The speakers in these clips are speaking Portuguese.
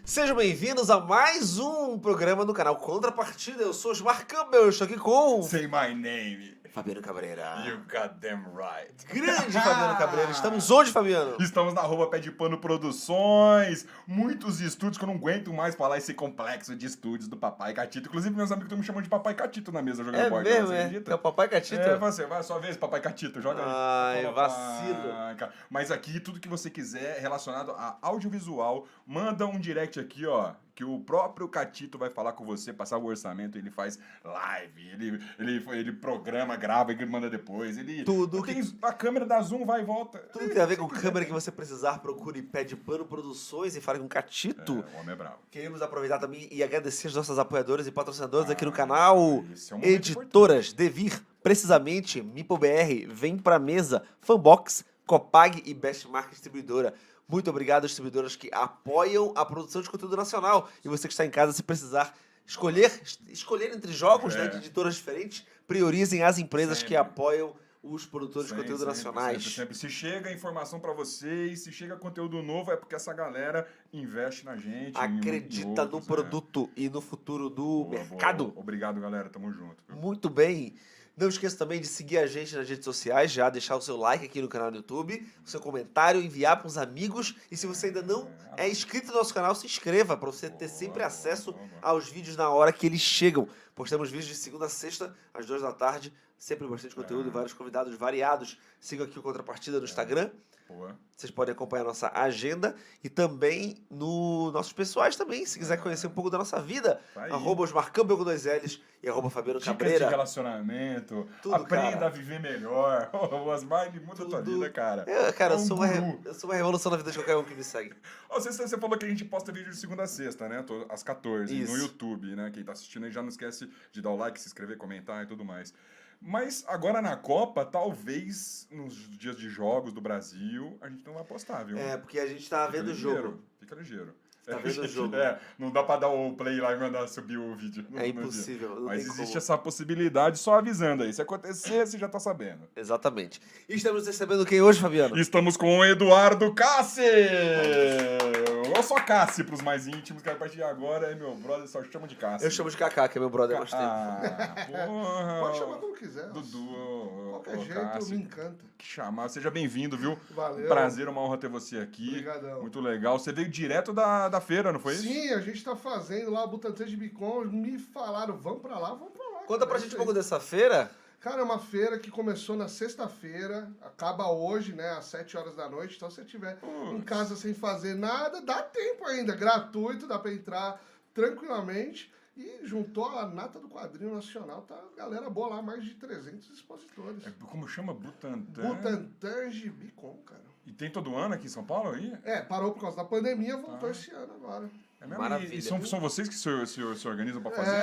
Sejam bem-vindos a mais um programa do canal Contrapartida. Eu sou Osmar Campbell, estou aqui com Say my name. Fabiano Cabreira. You got them right. Grande Fabiano Cabreira. Estamos onde, Fabiano? Estamos na Pé de Pano Produções. Muitos estúdios que eu não aguento mais falar esse complexo de estúdios do Papai Catito. Inclusive, meus amigos estão me chamando de Papai Catito na mesa jogando board. Mesmo, você é? acredita? É o Papai Catito? É, você, vai a sua vez, Papai Catito. Joga aí. Ai, vacilo. Cara. Mas aqui, tudo que você quiser relacionado a audiovisual, manda um direct aqui, ó. Que o próprio Catito vai falar com você, passar o orçamento, ele faz live, ele programa, grava e manda depois. A câmera da Zoom vai e volta. Tudo que tem a ver com câmera que você precisar, procure Pé de Pano Produções e fale com o Catito. O homem é bravo. Queremos aproveitar também e agradecer as nossas apoiadoras e patrocinadores aqui no canal. Esse é um momento Editoras, Devir, precisamente, MipoBR, Vem Pra Mesa, Fanbox, Copag e Best Market Distribuidora. Muito obrigado às distribuidoras que apoiam a produção de conteúdo nacional. E você que está em casa, se precisar escolher entre jogos, né, de editoras diferentes, priorizem as empresas que apoiam os produtores de conteúdo nacionais. Sempre. Se chega informação pra vocês, se chega conteúdo novo, é porque essa galera investe na gente. Acredita no produto e no futuro do mercado. Boa. Obrigado, galera. Tamo junto. Viu? Muito bem. Não esqueça também de seguir a gente nas redes sociais, já deixar o seu like aqui no canal do YouTube, o seu comentário, enviar para os amigos. E se você ainda não é inscrito no nosso canal, se inscreva para você ter sempre acesso aos vídeos na hora que eles chegam. Postamos vídeos de segunda a sexta, às 2 da tarde. Sempre bastante conteúdo e vários convidados variados. Sigam aqui o Contrapartida no Instagram. Boa. Vocês podem acompanhar a nossa agenda e também no nossos pessoais também, se quiser conhecer um pouco da nossa vida. @Osmar Campbell com 2 L's e @Fabiano Cabreira. Dicas de relacionamento, tudo, aprenda cara. A viver melhor. O Osmar, ele muda a tua vida, cara. Eu sou uma revolução na vida de qualquer um que me segue. Você falou que a gente posta vídeo de segunda a sexta, né? Às 14, Isso. no YouTube, né? Quem tá assistindo aí já não esquece de dar o like, se inscrever, comentar e tudo mais. Mas agora na Copa, talvez nos dias de jogos do Brasil, a gente não vai postar, viu? É, porque a gente tá vendo o jogo. Fica ligeiro. Tá vendo o jogo. Não dá pra dar o play lá e mandar subir o vídeo. É impossível. Mas existe essa possibilidade, só avisando aí. Se acontecer, você já tá sabendo. Exatamente. E estamos recebendo quem hoje, Fabiano? Estamos com o Eduardo Cassi! Ou só Cassi pros mais íntimos, que a partir de agora é meu brother, só chama de Cassi. Eu chamo de Kaká, que é meu brother há mais tempo. Porra! Pode chamar como quiser. Dudu, Qualquer jeito, Cassi. me encanta. Que chamar. Seja bem-vindo, viu? Valeu. Prazer, uma honra ter você aqui. Obrigadão. Muito legal. Você veio direto da feira, não foi isso? Sim, a gente tá fazendo lá o Butantan de Bicom. Me falaram, vamos pra lá. Conta pra gente um pouco dessa feira. Cara, é uma feira que começou na sexta-feira, acaba hoje, né, às 7 horas da noite. Então, se você estiver em casa sem fazer nada, dá tempo ainda, gratuito, dá pra entrar tranquilamente. E juntou a nata do quadrinho nacional, tá galera boa lá, mais de 300 expositores. Como chama? Butantan? Butantan de Bicom, cara. E tem todo ano aqui em São Paulo aí? Parou por causa da pandemia, voltou esse ano agora. É mesmo? Maravilha. E são vocês que se organizam pra fazer?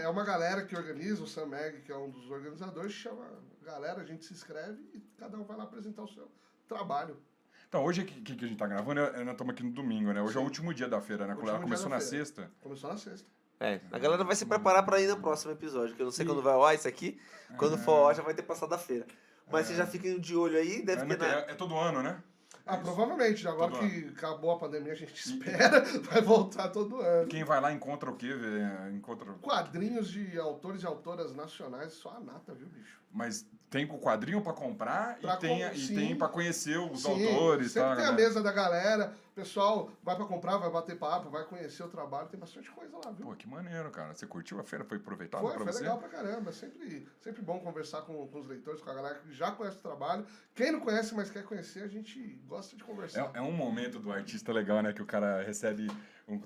É uma galera que organiza, o Sam Meg, que é um dos organizadores, chama a galera, a gente se inscreve e cada um vai lá apresentar o seu trabalho. Então, hoje que a gente tá gravando, nós estamos aqui no domingo, né? Hoje é o último dia da feira, né? Ela começou na sexta. Começou na sexta. A galera vai se preparar pra ir no próximo episódio, que eu não sei quando vai ao ar isso aqui. Quando for ao ar já vai ter passado a feira. Mas vocês já fiquem de olho aí, deve ter... É todo ano, né? Provavelmente. Agora que acabou a pandemia, a gente espera, vai voltar todo ano. Quem vai lá encontra o quê? Encontra... Quadrinhos de autores e autoras nacionais, só a nata, viu, bicho? Mas tem o quadrinho pra comprar e sim. tem pra conhecer os Sim, autores. sempre tem a mesa da galera, o pessoal vai pra comprar, vai bater papo, vai conhecer o trabalho, tem bastante coisa lá, viu? Pô, que maneiro, cara. Você curtiu a feira? Foi aproveitado pra Foi você? legal pra caramba. Sempre bom conversar com os leitores, com a galera que já conhece o trabalho. Quem não conhece, mas quer conhecer, a gente gosta de conversar. É um momento do artista legal, né? Que o cara recebe,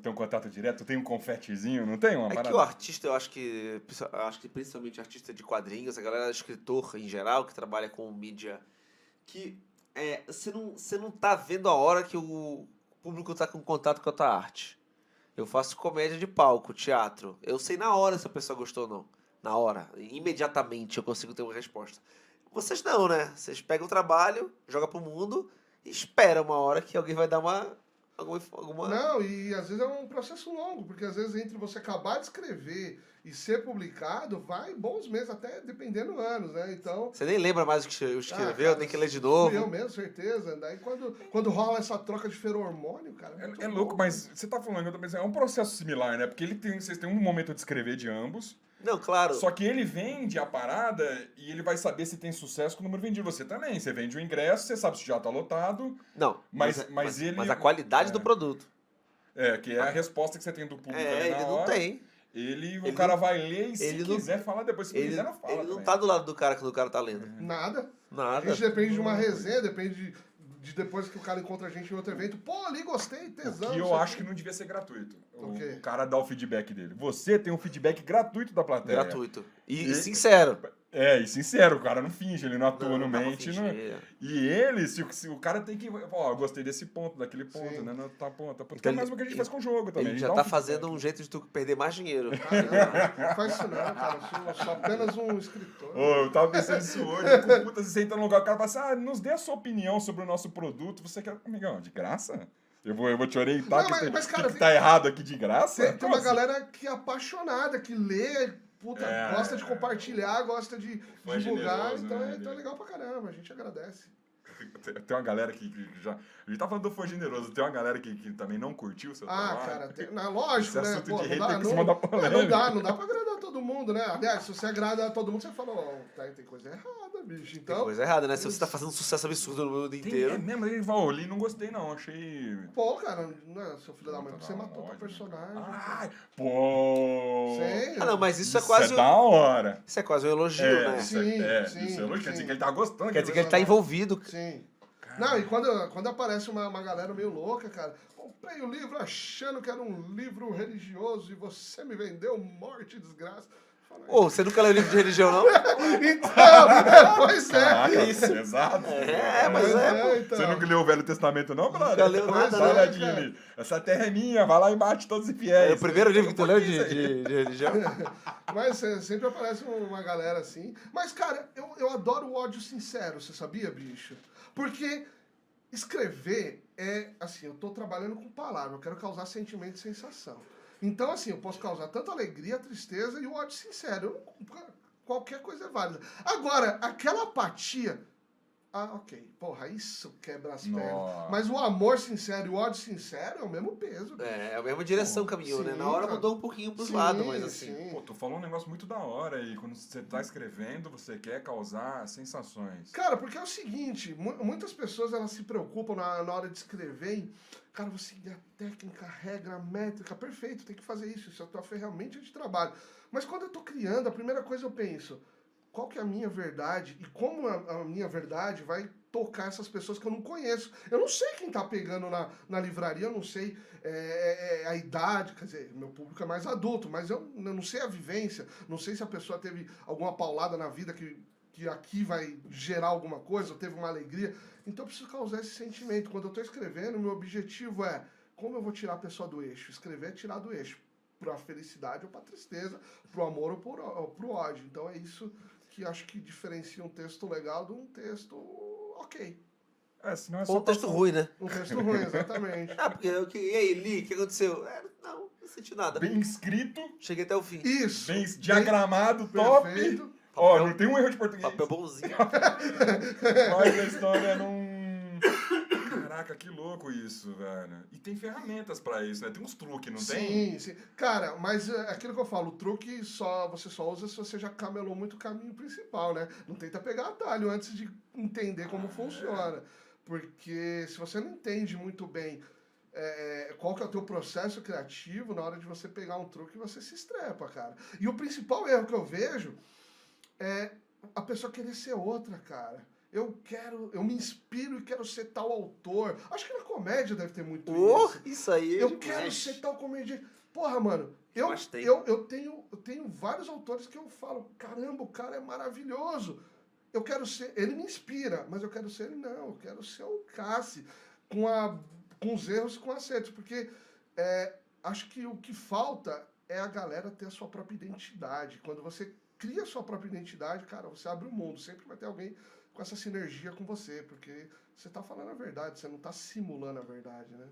tem um contato direto, tem um confetezinho, não tem uma parada? Que o artista, eu acho que principalmente artista de quadrinhos, a galera escritor em geral, que trabalha com mídia, que você não tá vendo a hora que o público tá com contato com a tua arte. Eu faço comédia de palco, teatro. Eu sei na hora se a pessoa gostou ou não. Na hora. Imediatamente eu consigo ter uma resposta. Vocês não, né? Vocês pegam o trabalho, jogam pro mundo e esperam uma hora que alguém vai dar alguma... Não, e às vezes é um processo longo, porque às vezes entre você acabar de escrever e ser publicado, vai bons meses, até dependendo anos, né? Então... Você nem lembra mais o que escreveu, cara, tem que ler de fui novo. eu mesmo, certeza. Daí quando rola essa troca de feromônio, cara... muito É louco, bom. mas você tá falando, eu tô pensando, é um processo similar, né? Porque vocês têm um momento de escrever de ambos, Não, claro. só que ele vende a parada e ele vai saber se tem sucesso com o número vendido. Você também, você vende o ingresso, você sabe se já tá lotado, Não, mas mas ele... a qualidade do produto. que é a resposta que você tem do público ali É, na ele não hora. tem. O cara vai ler e se ele não- quiser fala depois, se não Ele, quiser não fala ele não também. tá do lado do cara quando o cara tá lendo. Nada. A Nada. gente depende de uma resenha, depende de depois que o cara encontra a gente em outro evento. Pô, ali gostei, tesão. O que não eu sei o acho quê. que não devia ser gratuito. O quê? O cara dá o feedback dele. Você tem um feedback gratuito da plateia. Gratuito. E sincero. E sincero, o cara não finge, ele não atua, não dá pra mente. fingir. Não... E ele, se o cara tem que... Ó, eu gostei desse ponto, daquele ponto, Sim. né? Não, tá ponto. Que Então é mais o que a gente faz com o jogo também. a Ele gente já dá tá feedback. fazendo um jeito de tu perder mais dinheiro. Não faz isso não, cara. Eu sou apenas um escritor. Ô, eu tava pensando nisso hoje, com puta, você senta no lugar, o cara fala assim, nos dê a sua opinião sobre o nosso produto, você quer... Amigão, de graça? Eu vou te orientar Não, que, mas, que, cara, que tá errado aqui de graça? Tem Como uma assim? galera que é apaixonada, que lê, puta, gosta de compartilhar, gosta de Foi divulgar. generoso, Então, né? então é legal pra caramba, a gente agradece. Tem uma galera que já... A gente tá falando do Foi Generoso, tem uma galera que também não curtiu o seu trabalho. Cara, lógico, Esse né? assunto Pô, de não hater dá, que costuma dar polêmica. não dá pra agradar todo mundo, né? Aliás, se você agrada todo mundo, você fala, ó, tem coisa errada, bicho. Tem Então, coisa errada, né? Se você tá fazendo um sucesso absurdo no mundo inteiro. É mesmo, ele falou, li, não gostei não, achei... pô, cara, né, seu filho da mãe, porque você matou teu personagem. Ai, pô... Sim. Ah, não, mas isso é quase. é da hora. Isso é quase um elogio, né? Sim, sim, isso é lógico, quer sim. dizer que ele tá gostando. Quer dizer que ele tá envolvido. Sim. Não, e quando aparece uma galera meio louca, cara, comprei o livro achando que era um livro religioso e você me vendeu morte e desgraça. Fala, Ô, você nunca leu livro de religião, não? então, pois é. Caraca, Isso. pesado. Mas é, então. Você nunca leu o Velho Testamento, não, brother? Nunca leu nada, Dá né, uma olhadinha cara? ali. Essa terra é minha, vai lá e bate todos os infiéis. É o primeiro livro que tu leu de de... religião? Mas sempre aparece uma galera assim. Mas, cara, eu adoro o ódio sincero, você sabia, bicho? Porque escrever é, assim, eu tô trabalhando com palavras, eu quero causar sentimento e sensação. Então, assim, eu posso causar tanto alegria, tristeza e o ódio sincero. Qualquer coisa é válida. Agora, aquela apatia... Ah, ok. Porra, isso quebra as pernas. Nossa. Mas o amor sincero e o ódio sincero é o mesmo peso. É a mesma direção Pô, caminhou, né? sim, Na hora cara. mudou um pouquinho pros Sim, lados, mas assim. sim. Pô, tu falou um negócio muito da hora e quando você tá escrevendo, você quer causar sensações. Cara, porque é o seguinte, muitas pessoas elas se preocupam na hora de escrever em, cara, você seguir a técnica, a regra, a métrica, perfeito, tem que fazer isso é a tua ferramenta de trabalho. Mas quando eu tô criando, a primeira coisa eu penso, qual que é a minha verdade e como a minha verdade vai tocar essas pessoas que eu não conheço. Eu não sei quem tá pegando na livraria, eu não sei a idade, quer dizer, meu público é mais adulto, mas eu não sei a vivência, não sei se a pessoa teve alguma paulada na vida que aqui vai gerar alguma coisa, ou teve uma alegria. Então eu preciso causar esse sentimento. Quando eu estou escrevendo, meu objetivo é como eu vou tirar a pessoa do eixo. Escrever é tirar do eixo. Para a felicidade ou para a tristeza, para o amor ou para o ódio. Então é isso que acho que diferencia um texto legal de um texto ok. Senão é Ou só um texto passar- ruim, né? Um texto ruim, exatamente. Ah, porque e aí, Li, o que aconteceu? Não senti nada. Bem escrito, Cheguei até o fim. Isso. bem diagramado, top. Perfeito. Ó, Papel- não tem um erro de português. Papel bonzinho. Mas a história não... Caraca, que louco isso, velho. E tem ferramentas pra isso, né? Tem uns truques, não tem? Sim. Cara, mas é aquilo que eu falo, o truque você só usa se você já camelou muito o caminho principal, né? Não tenta pegar atalho antes de entender como funciona. Porque se você não entende muito bem qual que é o teu processo criativo, na hora de você pegar um truque, você se estrepa, cara. E o principal erro que eu vejo é a pessoa querer ser outra, cara. Eu me inspiro e quero ser tal autor. Acho que na comédia deve ter muito isso. Isso aí. Eu demais. quero ser tal comediante. Porra, mano, Mas tem. eu tenho vários autores que eu falo, caramba, o cara é maravilhoso. Eu quero ser, ele me inspira, mas eu quero ser ele não, eu quero ser o Cassi, com os erros e com acertos, porque acho que o que falta é a galera ter a sua própria identidade. Quando você cria a sua própria identidade, cara, você abre o mundo, sempre vai ter alguém com essa sinergia com você, porque você tá falando a verdade, você não tá simulando a verdade, né?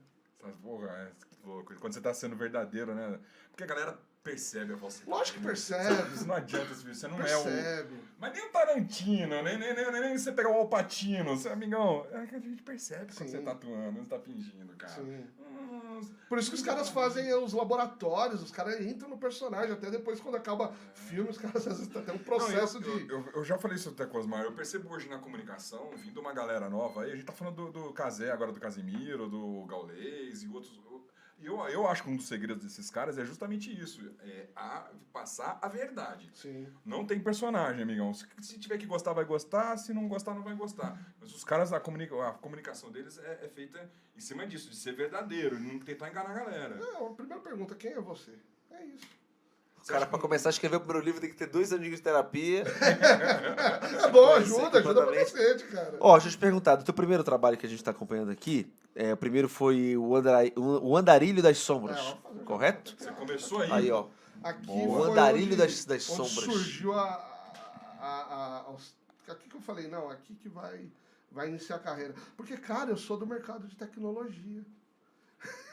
Porra, que louco. Quando você tá sendo verdadeiro, né? Porque a galera percebe a falsidade. Lógico que né? percebe. Isso não adianta, você não é Percebe. o... Mas nem o Tarantino, nem você pegar o Alpatino, você, amigão, é que a gente percebe quando Sim. você tá atuando, você tá fingindo, cara. Sim. Por isso que os caras fazem os laboratórios, os caras entram no personagem, até depois quando acaba filme, os caras às vezes tem um processo de... Eu já falei isso até com o Osmar, eu percebo hoje na comunicação, vindo uma galera nova aí, a gente tá falando do Cazé, agora do Casimiro, do Gaules e outros... Eu acho que um dos segredos desses caras é justamente isso, passar a verdade. Sim. Não tem personagem, amigão. Se tiver que gostar, vai gostar. Se não gostar, não vai gostar. Mas os caras, a comunicação deles é feita em cima disso, de ser verdadeiro, não tentar enganar a galera. Não, a primeira pergunta, quem é você? É isso. O cara, pra começar a escrever o primeiro livro, tem que ter 2 anos de terapia. É bom, Conhecer ajuda pra completamente. cacete, cara. Ó, deixa eu te perguntar, do teu primeiro trabalho que a gente tá acompanhando aqui, o primeiro foi o Andarilho das Sombras, Vamos fazer correto? Você começou aí. Aí, ó. Aqui Boa. foi O Andarilho onde- das onde Sombras. surgiu aqui que eu falei, não, aqui que vai iniciar a carreira. Porque, cara, eu sou do mercado de tecnologia.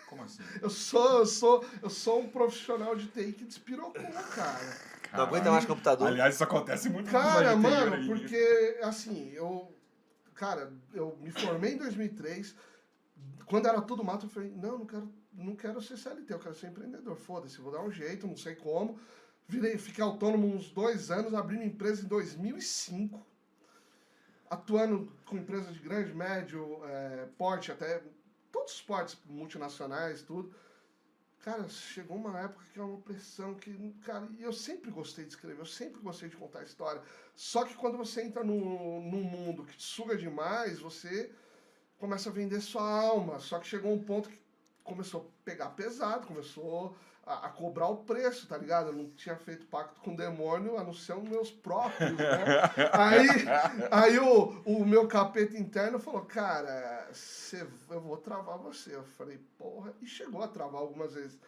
Como assim? Eu sou um profissional de TI que despirocou, cara. Não aguenta mais computador. Aliás, isso acontece muito com os Cara, marqueteiros mano, aí. porque, assim, eu me formei em 2003, quando era tudo mato, eu falei, não quero ser CLT, eu quero ser empreendedor, foda-se, vou dar um jeito, não sei como. Fiquei autônomo uns 2 anos, abri minha empresa em 2005, atuando com empresas de grande, médio, porte, até todos os portes multinacionais, tudo. Cara, chegou uma época que é uma pressão que, cara, e eu sempre gostei de escrever, eu sempre gostei de contar história. Só que quando você entra num mundo que te suga demais, você começa a vender sua alma. Só que chegou um ponto que começou a pegar pesado, começou a cobrar o preço, tá ligado? Eu não tinha feito pacto com o demônio, a não ser os meus próprios, né? Aí o meu capeta interno falou, cara, eu vou travar você. Eu falei, porra, e chegou a travar algumas vezes.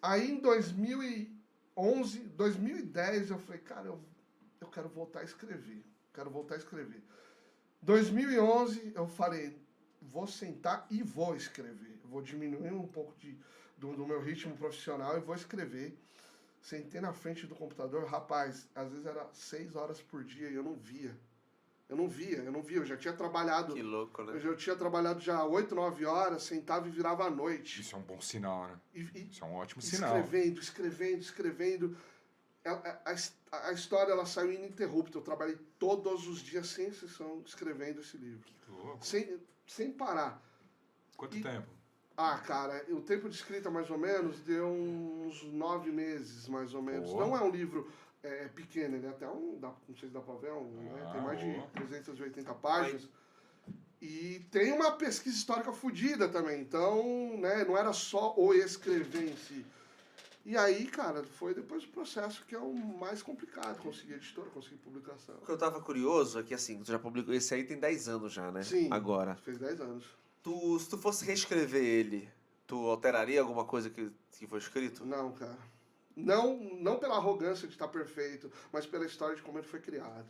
Aí em 2011, 2010, eu falei, cara, eu quero voltar a escrever. 2011, eu falei, vou sentar e vou escrever. Vou diminuir um pouco do meu ritmo profissional e vou escrever. Sentei na frente do computador, rapaz, às vezes era 6 horas por dia e eu não via. Eu já tinha trabalhado. Que louco, né? Eu já tinha trabalhado já 8, 9 horas, sentava e virava à noite. Isso é um bom sinal, né? E Isso é um ótimo sinal. escrevendo. A história ela saiu ininterrupta. Eu trabalhei todos os dias sem exceção escrevendo esse livro. Que louco. Sem parar. Quanto tempo? Ah, cara, o tempo de escrita mais ou menos deu uns 9 meses, mais ou menos. Pô. Não é um livro pequeno, ele é até não sei se dá pra ver, né? Tem mais de ó. 380 páginas. E tem uma pesquisa histórica fodida também, então, né, não era só o escrever em si. E aí, cara, foi depois do processo que é o mais complicado, conseguir editora, conseguir publicação. O que eu tava curioso é que, assim, tu já publicou esse aí tem 10 anos já, né? Sim, Agora. fez 10 anos. Se tu fosse reescrever ele, tu alteraria alguma coisa que foi escrito? Não, cara. Não pela arrogância de estar perfeito, mas pela história de como ele foi criado.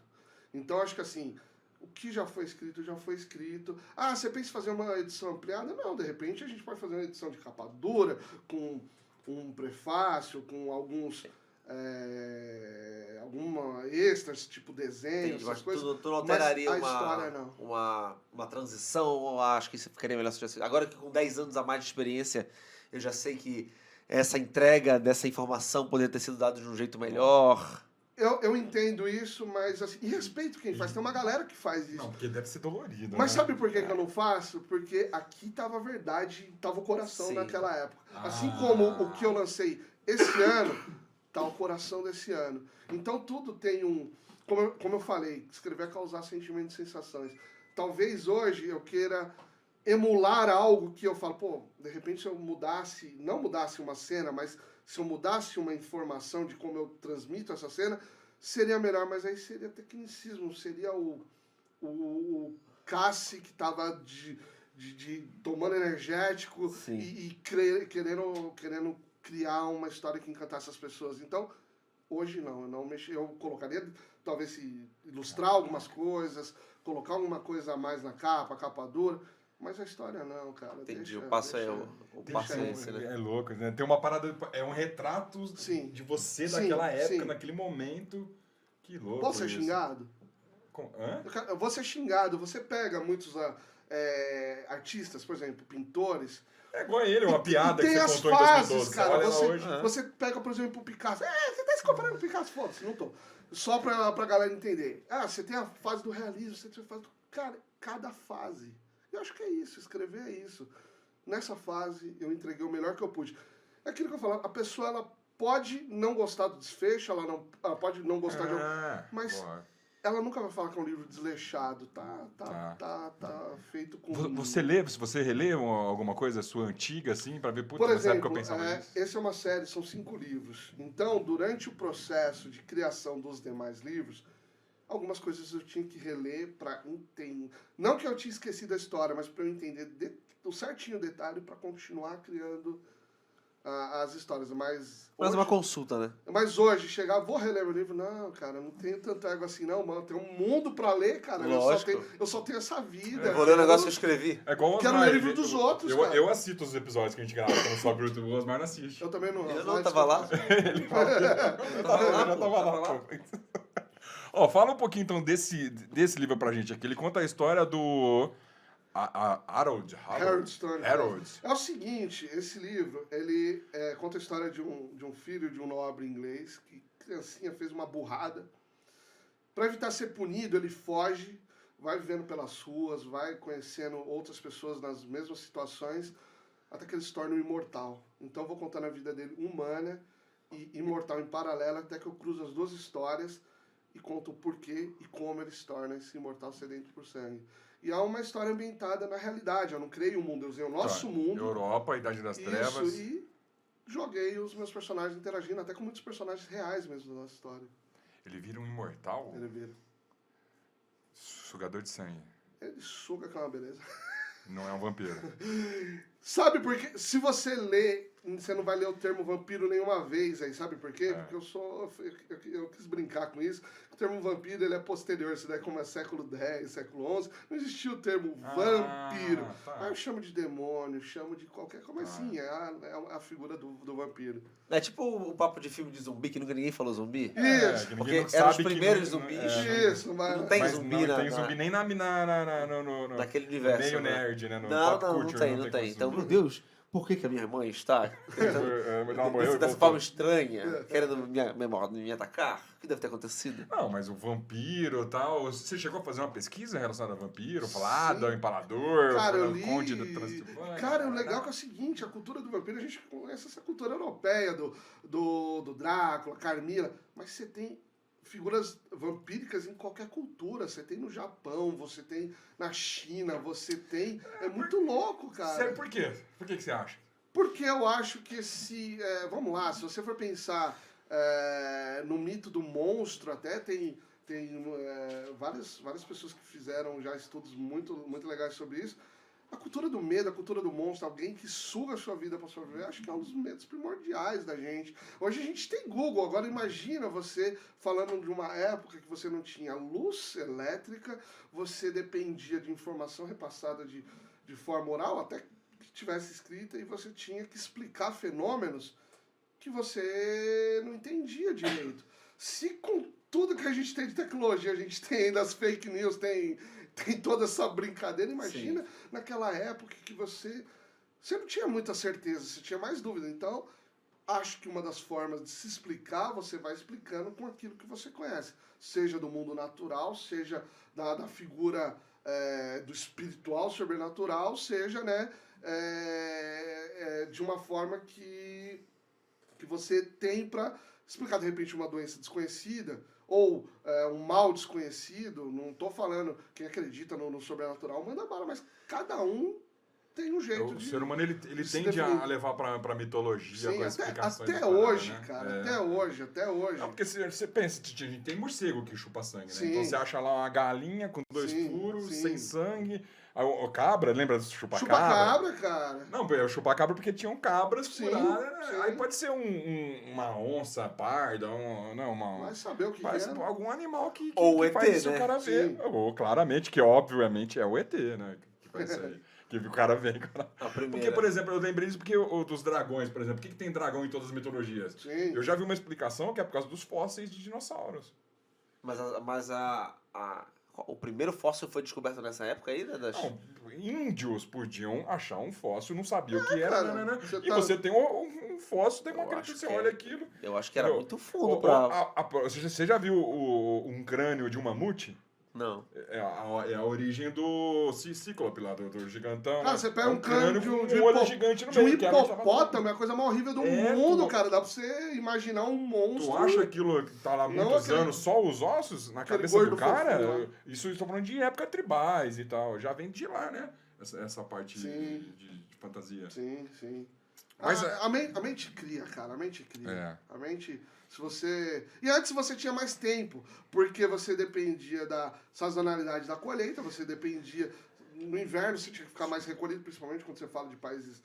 Então, acho que assim, o que já foi escrito, já foi escrito. Ah, você pensa em fazer uma edição ampliada? Não, de repente a gente pode fazer uma edição de capa dura, com um prefácio, com alguma extras, tipo desenho, Entendi, mas essas coisas. tu não alteraria Mas a história, não. uma transição, ou acho que isso ficaria melhor se tivesse... Agora que com 10 anos a mais de experiência, eu já sei que essa entrega dessa informação poderia ter sido dada de um jeito melhor. Eu entendo isso, mas assim, e respeito quem faz. Tem uma galera que faz isso. Não, porque deve ser dolorido, Mas né? sabe por que eu não faço? Porque aqui tava a verdade, tava o coração Sim. naquela época. Ah. Assim como o que eu lancei esse ano, tá o coração desse ano. Então tudo tem um... Como eu falei, escrever é causar sentimentos e sensações. Talvez hoje eu queira emular algo que eu falo, pô, de repente se eu não mudasse uma cena, mas se eu mudasse uma informação de como eu transmito essa cena, seria melhor, mas aí seria tecnicismo, seria o Cassi que tava tomando energético e querendo criar uma história que encantasse as pessoas. Então, hoje não, eu não mexi, eu colocaria, talvez ilustrar algumas coisas, colocar alguma coisa a mais na capa dura, Mas a história não, cara. Entendi, o passo é o passo é esse, né? É louco, né? Tem uma parada, é um retrato Sim. de você Sim, daquela época, sim. naquele momento. Que louco. Posso ser isso. xingado? Hã? Eu vou ser xingado. Você pega muitos artistas, por exemplo, pintores. É igual ele, uma piada e que tem você as contou em fases, 2012. cara. Olha lá Você, hoje. você pega, por exemplo, o Picasso. Você tá se comparando com o Picasso? Foda-se, não tô. Só pra galera entender. Você tem a fase do realismo, você tem a fase do... Cara, cada fase. Eu acho que é isso, escrever é isso. Nessa fase, eu entreguei o melhor que eu pude. É aquilo que eu falo, a pessoa, ela pode não gostar do desfecho, ela pode não gostar de... Mas boa. ela nunca vai falar que é um livro desleixado. Tá feito com... Você relê alguma coisa sua antiga, assim, pra ver, puta, Por nessa época exemplo, eu pensava nisso? essa é uma série, são 5 livros. Então, durante o processo de criação dos demais livros, algumas coisas eu tinha que reler para entender. Não que eu tinha esquecido a história, mas para eu entender o certinho detalhe para continuar criando as histórias. Mas Faz uma consulta, né? Mas hoje, chegar, vou reler meu livro, não, cara, não tenho tanto ego assim, não, mano. Tem um mundo pra ler, cara. Eu só tenho essa vida. Eu vou ler o negócio que eu escrevi. É igual o Quero Osmar, ler livro dos outros, cara. eu assisto os episódios que a gente grava quando sobe o YouTube, o Osmar não assiste. Eu também não. Eu não tava lá. Ele fala que eu tava lá. Ó, fala um pouquinho então desse livro pra gente aqui. Ele conta a história do Harold Stone. É o seguinte, esse livro, ele conta a história de um filho de um nobre inglês que, criancinha, fez uma burrada. Para evitar ser punido, ele foge, vai vivendo pelas ruas, vai conhecendo outras pessoas nas mesmas situações, até que ele se torna um imortal. Então eu vou contando a vida dele humana e imortal em paralelo, até que eu cruzo as duas histórias e conto o porquê e como ele se torna esse imortal sedento por sangue. E é uma história ambientada na realidade. Eu não criei um mundo, eu usei o nosso mundo. Europa, Idade das Trevas. Isso, e joguei os meus personagens interagindo, até com muitos personagens reais mesmo da nossa história. Ele vira um imortal? Ele vira. Sugador de sangue. Ele suga, que é uma beleza. Não é um vampiro. Sabe por quê? Se você lê, você não vai ler o termo vampiro nenhuma vez aí, sabe por quê? Porque eu quis brincar com isso. O termo vampiro, ele é posterior, isso daí como é século X, século XI, não existia o termo vampiro. Tá. Aí eu chamo de demônio, chamo de qualquer... Como assim? É a figura do vampiro. É tipo o papo de filme de zumbi, que nunca ninguém falou zumbi. Isso. Que Porque ninguém eram os sabe primeiros que não- zumbis. Isso, mas... Não tem Mas zumbi não na... tem zumbi nem no naquele universo. meio né? nerd, né? No Não, pop não culture, tem. Então, zumbi. meu Deus, por que a minha mãe está Ela morreu e dessa voltou. forma estranha, querendo me atacar? O que deve ter acontecido? Não, mas o vampiro e tal. Você chegou a fazer uma pesquisa relacionada ao vampiro? Falada, o empalador, Cara, eu o li... conde do Transilvânia? Cara, o legal é que é o seguinte, a cultura do vampiro, a gente conhece essa cultura europeia, do Drácula, Carmila, mas você tem figuras vampíricas em qualquer cultura. Você tem no Japão, você tem na China, você tem... É muito louco, cara. Sério, por quê? Por que você acha? Porque eu acho que vamos lá, se você for pensar no mito do monstro, até tem várias pessoas que fizeram já estudos muito, muito legais sobre isso. A cultura do medo, a cultura do monstro, alguém que suga a sua vida para sobreviver, acho que é um dos medos primordiais da gente. Hoje a gente tem Google, agora imagina você falando de uma época que você não tinha luz elétrica, você dependia de informação repassada de forma oral, até que tivesse escrita, e você tinha que explicar fenômenos que você não entendia direito. Se com tudo que a gente tem de tecnologia, a gente tem das fake news, tem toda essa brincadeira, imagina naquela época que você não tinha muita certeza, você tinha mais dúvida. Então, acho que uma das formas de se explicar, você vai explicando com aquilo que você conhece. Seja do mundo natural, seja da figura do espiritual, sobrenatural, seja, né, de uma forma que você tem para explicar, de repente, uma doença desconhecida ou um mal desconhecido. Não estou falando quem acredita no sobrenatural manda bala, mas cada um tem um jeito O de... ser humano, ele tende definir. a levar pra mitologia, Sim, com as explicações. até da parada, hoje, né? cara, até hoje. Não, porque você pensa, a gente tem morcego que chupa sangue, né? Sim. Então você acha lá uma galinha com 2 Sim, furos, sim. sem sangue. O cabra, lembra do chupacabra? Chupacabra, cara. Não, é o chupacabra porque tinham cabras Sim, furadas, né? sim. Aí pode ser uma onça parda, Vai saber o que mas é. algum animal que Ou que ET, faz isso né? o cara ver. Sim. Ou claramente, que obviamente é o ET, né? Que faz isso aí. Que o cara vem. A primeira. Porque, por exemplo, eu lembrei disso porque dos dragões, por exemplo. Por que tem dragão em todas as mitologias? Sim. Eu já vi uma explicação que é por causa dos fósseis de dinossauros. O primeiro fóssil foi descoberto nessa época aí, né? Não, índios podiam achar um fóssil, não sabia o que era, cara, né? você E tá- você tem um fóssil, daí uma Eu criatura, acho você que olha aquilo. Eu acho que era Entendeu? muito fundo pra... Você já viu um crânio de um mamute? Não. É a origem do Cíclope lá, do gigantão. Cara, né? você pega É um crânio com um olho gigante no de um meio. que é a mente hipopótamo, é a coisa mais horrível do É, mundo, tu- cara. Dá pra você imaginar um monstro. Tu acha aquilo que tá lá há Não muitos aquele- anos, só os ossos na aquele cabeça do gordo cara? fofinho lá. Isso eu estou falando de época tribais e tal. Já vem de lá, né? Essa parte Sim. de fantasia. Sim, sim. Mas a mente cria, cara. A mente cria. É. A mente, se você... E antes você tinha mais tempo, porque você dependia da sazonalidade da colheita, você dependia... No inverno você tinha que ficar mais recolhido, principalmente quando você fala de países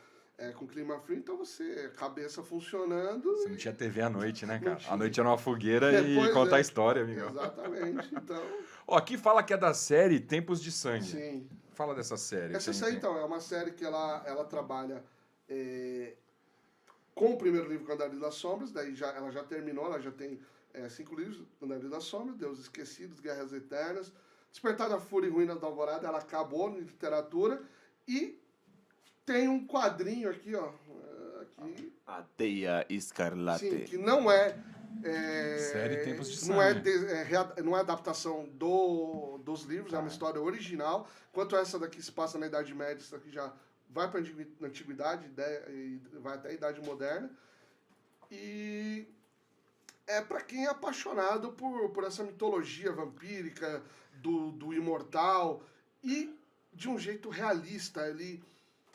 com clima frio, então você, cabeça funcionando... Você não tinha TV à noite, né, Não cara? tinha. À noite era uma fogueira e Pois contar é. a história, amigão. Exatamente, então... Ó, aqui fala que é da série Tempos de Sangue. Sim. Fala dessa série. Essa Tem- série, então, é uma série que ela trabalha com o primeiro livro, Candarilho das Sombras, daí ela já terminou, ela já tem 5 livros, Candarilho das Sombras, Deuses Esquecidos, Guerras Eternas, Despertar da Fúria e Ruínas da Alvorada, ela acabou em literatura, e tem um quadrinho aqui, ó, aqui, A Teia Escarlate. sim, que não é... Série Tempos de não é, Sangue. não é adaptação dos livros, é uma história original. Enquanto essa daqui se passa na Idade Média, essa daqui já vai para a Antiguidade e vai até a Idade Moderna. E é para quem é apaixonado por essa mitologia vampírica, do imortal, e de um jeito realista.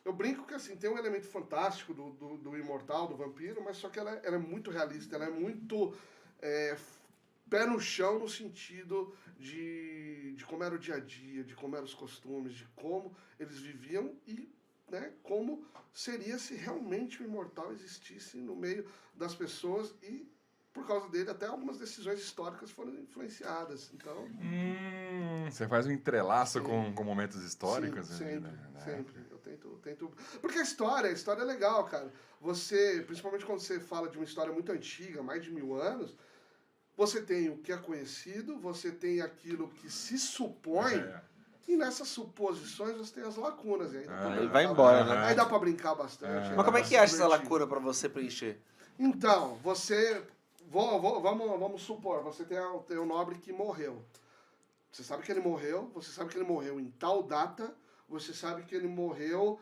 Eu brinco que assim, tem um elemento fantástico do imortal, do vampiro, mas só que ela é muito realista, ela é muito pé no chão no sentido de como era o dia a dia, de como eram os costumes, de como eles viviam e, né, como seria se realmente o imortal existisse no meio das pessoas e, por causa dele, até algumas decisões históricas foram influenciadas. Então, Você faz um entrelaço Sim. com momentos históricos? sim, né? sempre, Né? sempre. Eu tento... Porque a história é legal, cara. Você, principalmente quando você fala de uma história muito antiga, mais de 1000 anos, você tem o que é conhecido, você tem aquilo que se supõe, e nessas suposições você tem as lacunas. E aí, dá pra Aí brincar vai embora, bastante. né? Aí dá pra brincar bastante. aí Mas dá como é pra que se acha essa divertir. lacuna pra você preencher? Então, você... Vamos supor, você tem um nobre que morreu. Você sabe que ele morreu, você sabe que ele morreu em tal data, você sabe que ele morreu,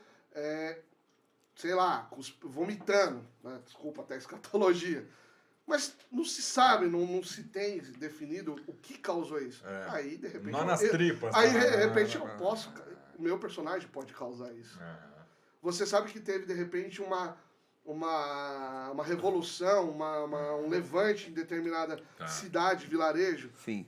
sei lá, vomitando, né? Desculpa até a escatologia. Mas não se sabe, não se tem definido o que causou isso. Aí, de repente... Não nas tripas. Aí, tá? de repente, eu posso... O meu personagem pode causar isso. Você sabe que teve, de repente, uma revolução, um levante em determinada cidade, vilarejo. Sim.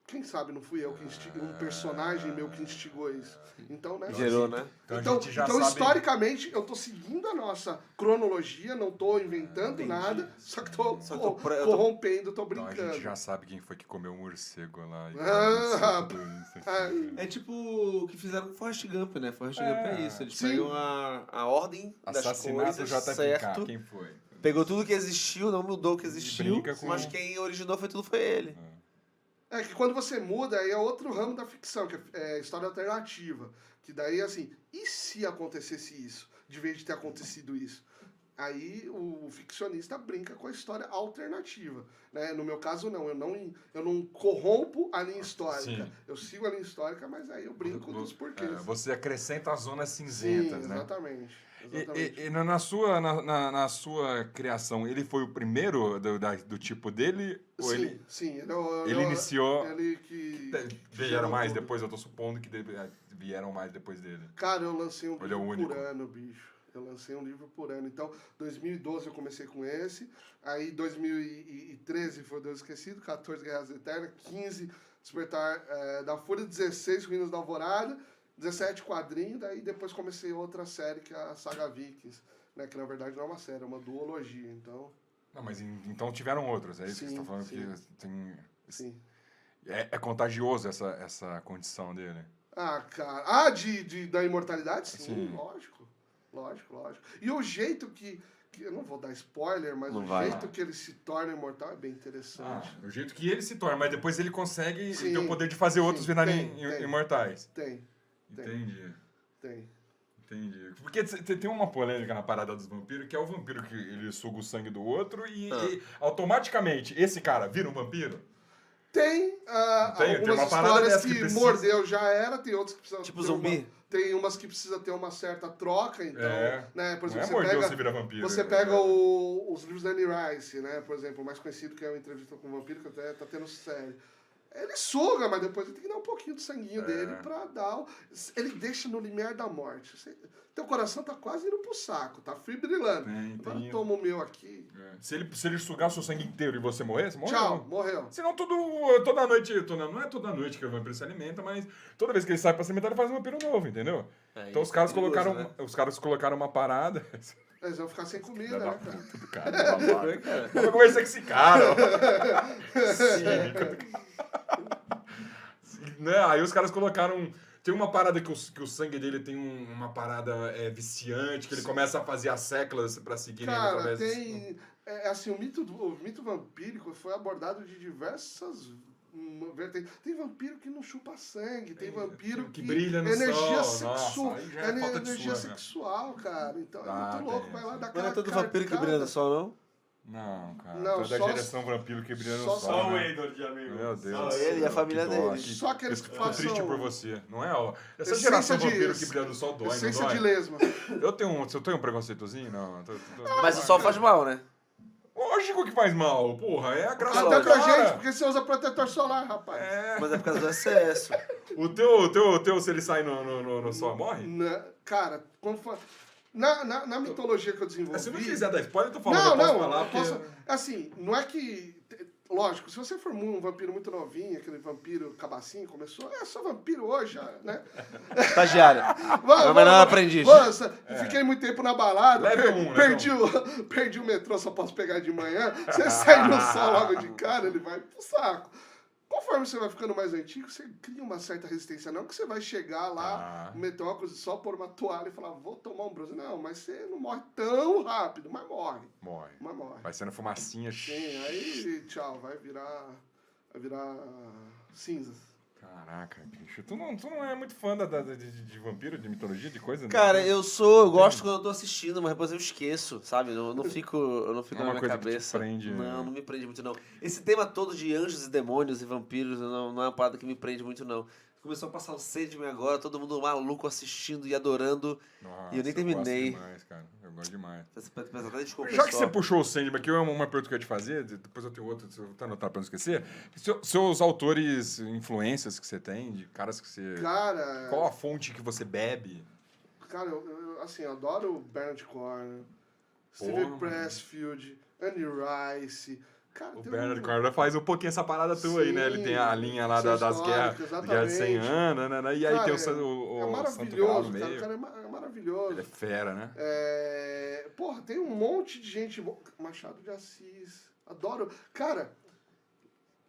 Quem sabe não fui eu que um personagem meu que instigou isso. Então, né? Gerou, né? Então, a Então, gente já então, sabe... historicamente, eu tô seguindo a nossa cronologia, não tô inventando Entendi. nada, só que tô, Só que eu tô- corrompendo, tô Então a brincando. gente já sabe quem foi que comeu o morcego lá. E Ah, tudo isso. É tipo o que fizeram com Forrest Gump, né? Forrest Gump é isso. Eles Sim. pegam a ordem das Assassinato coisas, JFK, certo? quem foi? Pegou tudo que existiu, não mudou o que existiu, brinca com- mas quem originou foi ele. É que quando você muda, aí é outro ramo da ficção, que é história alternativa. Que daí, assim, e se acontecesse isso, de vez de ter acontecido isso? Aí o ficcionista brinca com a história alternativa. Né? No meu caso, não. Eu não corrompo a linha histórica. Sim. Eu sigo a linha histórica, mas aí eu brinco dos porquês. Você acrescenta as zonas Sim, cinzentas, né? exatamente. Exatamente. E na sua criação, ele foi o primeiro do tipo dele? Ou sim, ele sim. ele iniciou... Ele que... Vieram mais tudo. depois, eu tô supondo que vieram mais depois dele. Cara, eu lancei um Ele é o livro único. por ano, bicho. Eu lancei um livro por ano. Então, 2012 eu comecei com esse. Aí, 2013 foi Deus Esquecido. 14, Guerras Eternas. 15, Despertar da Fúria. 16, Ruínas da Alvorada. 17, Quadrinho. Daí, depois comecei outra série, que é a Saga Vikings. Né? Que, na verdade, não é uma série, é uma duologia. Então, Não, mas então tiveram outros, é isso que você Sim, tá falando? sim. Que tem... sim. É contagioso essa condição dele. Ah, cara. Ah, da imortalidade? Sim, Sim. lógico. Lógico. E o jeito que eu não vou dar spoiler, mas Não o vai. jeito que ele se torna imortal é bem interessante. O jeito que ele se torna, mas depois ele consegue Sim, ter o poder de fazer outros sim, virarem tem. imortais. Tem. Entendi. Tem. Porque tem uma polêmica na parada dos vampiros, que é o vampiro que ele suga o sangue do outro e automaticamente esse cara vira um vampiro? Tem Tem algumas uma parada histórias dessa que que precisa- mordeu já era, tem outras que precisam Tipo ter zumbi? tem umas que precisa ter uma certa troca, então, né, por não exemplo, é mordeu, você vira vampiro. você pega os livros da Anne Rice, né, por exemplo, o mais conhecido que é o Entrevista com o Vampiro, que até tá tendo série. Ele suga, mas depois ele tem que dar um pouquinho do sanguinho dele pra dar ele deixa no limiar da morte. Teu coração tá quase indo pro saco, tá fibrilando. Agora toma o meu aqui. Se ele sugar o seu sangue inteiro e você morrer, você morreu. Tchau, morreu. Senão toda noite, não é toda noite que o vampiro se alimenta, mas toda vez que ele sai pra se alimentar, ele faz um vampiro novo, entendeu? Então os caras colocaram uma parada. Eles vão ficar sem comida, né, cara? Cara, vamos conversar com esse cara. Né? Aí os caras colocaram. Tem uma parada que o sangue dele tem uma parada viciante, que ele começa a fazer as seclas pra seguir ele Cara, através tem. Assim, o mito vampírico foi abordado de diversas vertentes. Tem vampiro que não chupa sangue, tem vampiro que brilha no energia sol. sexual. Nossa, aí já é falta de Energia suor, né? sexual, cara. Então é muito louco, vai lá dar Mas aquela não é todo vampiro que brilha no sol, não? Não, cara. Não, toda só- geração vampiro que brilha no só- sol. Só o né? Endor de amigo. Meu Deus. Só do ele e céu, a família que dó, dele. que- Só aqueles eu que fico triste façam- por você. Não é, ó. Essa Essência geração de- vampiro que brilha no sol dói, não Essência dói? de lesma. Eu tenho um preconceitozinho? Não. Mas o sol faz mal, né? Lógico que faz mal, porra. É a graça Até do pra cara. gente, porque você usa protetor solar, rapaz. Mas é por causa do excesso. O teu, se ele sai no sol, morre? Cara, na mitologia que eu desenvolvi... Se não quiser dar spoiler, eu tô falando, eu posso falar, porque... Assim, não é que... Lógico, se você for um vampiro muito novinho, aquele vampiro cabacinho, começou... sou vampiro hoje, né? Estagiário. Mas não é aprendiz. Fiquei muito tempo na balada, Level 1, perdi o metrô, só posso pegar de manhã. Você sai no sol logo de cara, ele vai pro saco. Conforme você vai ficando mais antigo, você cria uma certa resistência. Não que você vai chegar lá, meter uma coisa só pôr uma toalha e falar, vou tomar um bronze. Não, mas você não morre tão rápido, mas morre. Mas morre. Vai sendo fumacinha. Sim, aí tchau, vai virar cinzas. Caraca, bicho. Tu não é muito fã de vampiro, de mitologia, de coisa? Cara, eu gosto quando eu tô assistindo, mas depois eu esqueço, sabe? Eu não fico Não é na uma minha coisa que te cabeça. prende, Não, né? não me prende muito, não. Esse tema todo de anjos e demônios e vampiros não é uma parada que me prende muito, não. Começou a passar o Sandman agora, todo mundo maluco assistindo e adorando. Nossa, E eu nem terminei. gosto demais, cara. Eu gosto demais. Pensa até desculpa, Já que pessoal. você puxou o Sandman, que é uma pergunta que eu ia te fazer, depois eu tenho outra, se eu vou anotar pra não esquecer. Seus autores, influências que você tem, de caras que você... Cara, Qual a fonte que você bebe? cara, eu assim, eu adoro o Bernard Cornwell, Steven Porra. Pressfield, Anne Rice. Cara, O tem Bernard Cornwell faz um pouquinho essa parada tua aí, né? Ele tem a linha lá Sim, das histórica, guerras de 100 exatamente. anos, né? E aí Cara, tem é o Santo Graal maravilhoso, no cara. meio. O cara é maravilhoso. Ele é fera, né? Porra, tem um monte de gente. Machado de Assis. Adoro. Cara,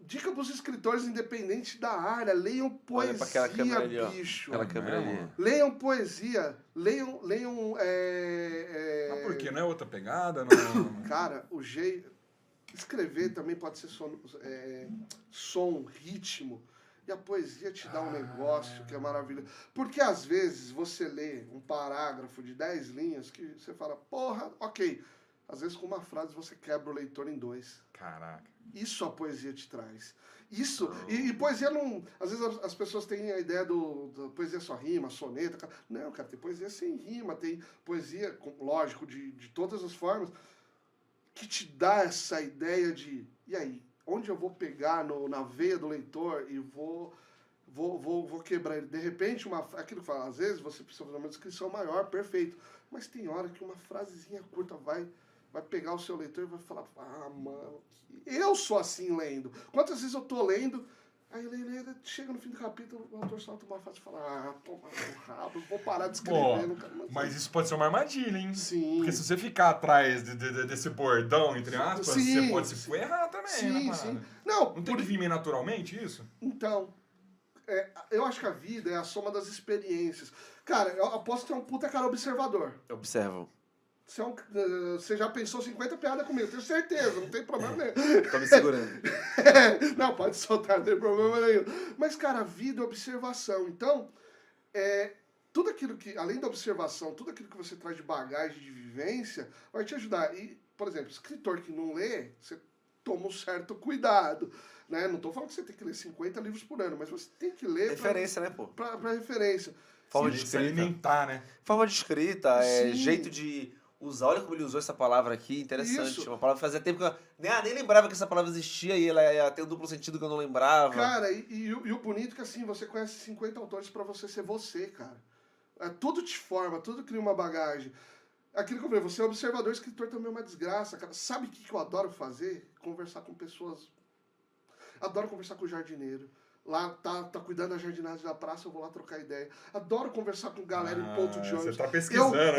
dica pros escritores independentes da área. Leiam Olha pra aquela câmera poesia, ali, ó. bicho. Aquela câmera ali. Leiam poesia. Leiam. Mas por quê? Não é outra pegada? Não... Cara, o jeito. Escrever também pode ser som, ritmo. E a poesia te dá um negócio que é maravilhoso. Porque às vezes você lê um parágrafo de 10 linhas que você fala, porra, ok. Às vezes com uma frase você quebra o leitor em 2. Caraca. Isso a poesia te traz. Isso. E poesia não. Às vezes as pessoas têm a ideia do poesia só rima, soneta. Não, cara, tem poesia sem rima, tem poesia, lógico, de todas as formas, que te dá essa ideia de. E aí? Onde eu vou pegar na veia do leitor e vou quebrar ele? De repente, aquilo que fala, às vezes você precisa fazer uma descrição maior, perfeito. Mas tem hora que uma frasezinha curta vai pegar o seu leitor e vai falar, mano, eu sou assim lendo. Quantas vezes eu tô lendo, aí chega no fim do capítulo, o autor solta uma frase e fala, toma no rabo, vou parar de escrever. Bom, não quero mais mas isso pode ser uma armadilha, hein? Sim. Porque se você ficar atrás desse bordão, entre aspas, Sim, você pode se ferrar também, Sim, né, sim. parada? Não Não tem que vir meio naturalmente isso? Então, eu acho que a vida é a soma das experiências. Cara, eu aposto que é um puta cara observador. Observam. Você já pensou 50 piadas comigo, tenho certeza, não tem problema nenhum. Tô me segurando. Não, pode soltar, não tem problema nenhum. Mas, cara, a vida é observação. Então, tudo aquilo que, além da observação, tudo aquilo que você traz de bagagem, de vivência, vai te ajudar. E, por exemplo, escritor que não lê, você toma um certo cuidado. Né? Não estou falando que você tem que ler 50 livros por ano, mas você tem que ler Referência, né, pô? Pra referência. Forma de Se escrita. alimentar, né? Forma de escrita, Sim. jeito de usar. Olha como ele usou essa palavra aqui, interessante. Isso. Uma palavra que fazia tempo que eu nem lembrava que essa palavra existia e ela tem um duplo sentido que eu não lembrava. Cara, e o bonito é que assim, você conhece 50 autores pra você ser você, cara. Tudo te forma, tudo cria uma bagagem. Aquilo que eu falei, você é observador, escritor também é uma desgraça, cara. Sabe o que eu adoro fazer? Conversar com pessoas. Adoro conversar com o jardineiro. Lá tá cuidando da jardinagem da praça, eu vou lá trocar ideia. Adoro conversar com galera em ponto de ônibus. Você tá pesquisando, né?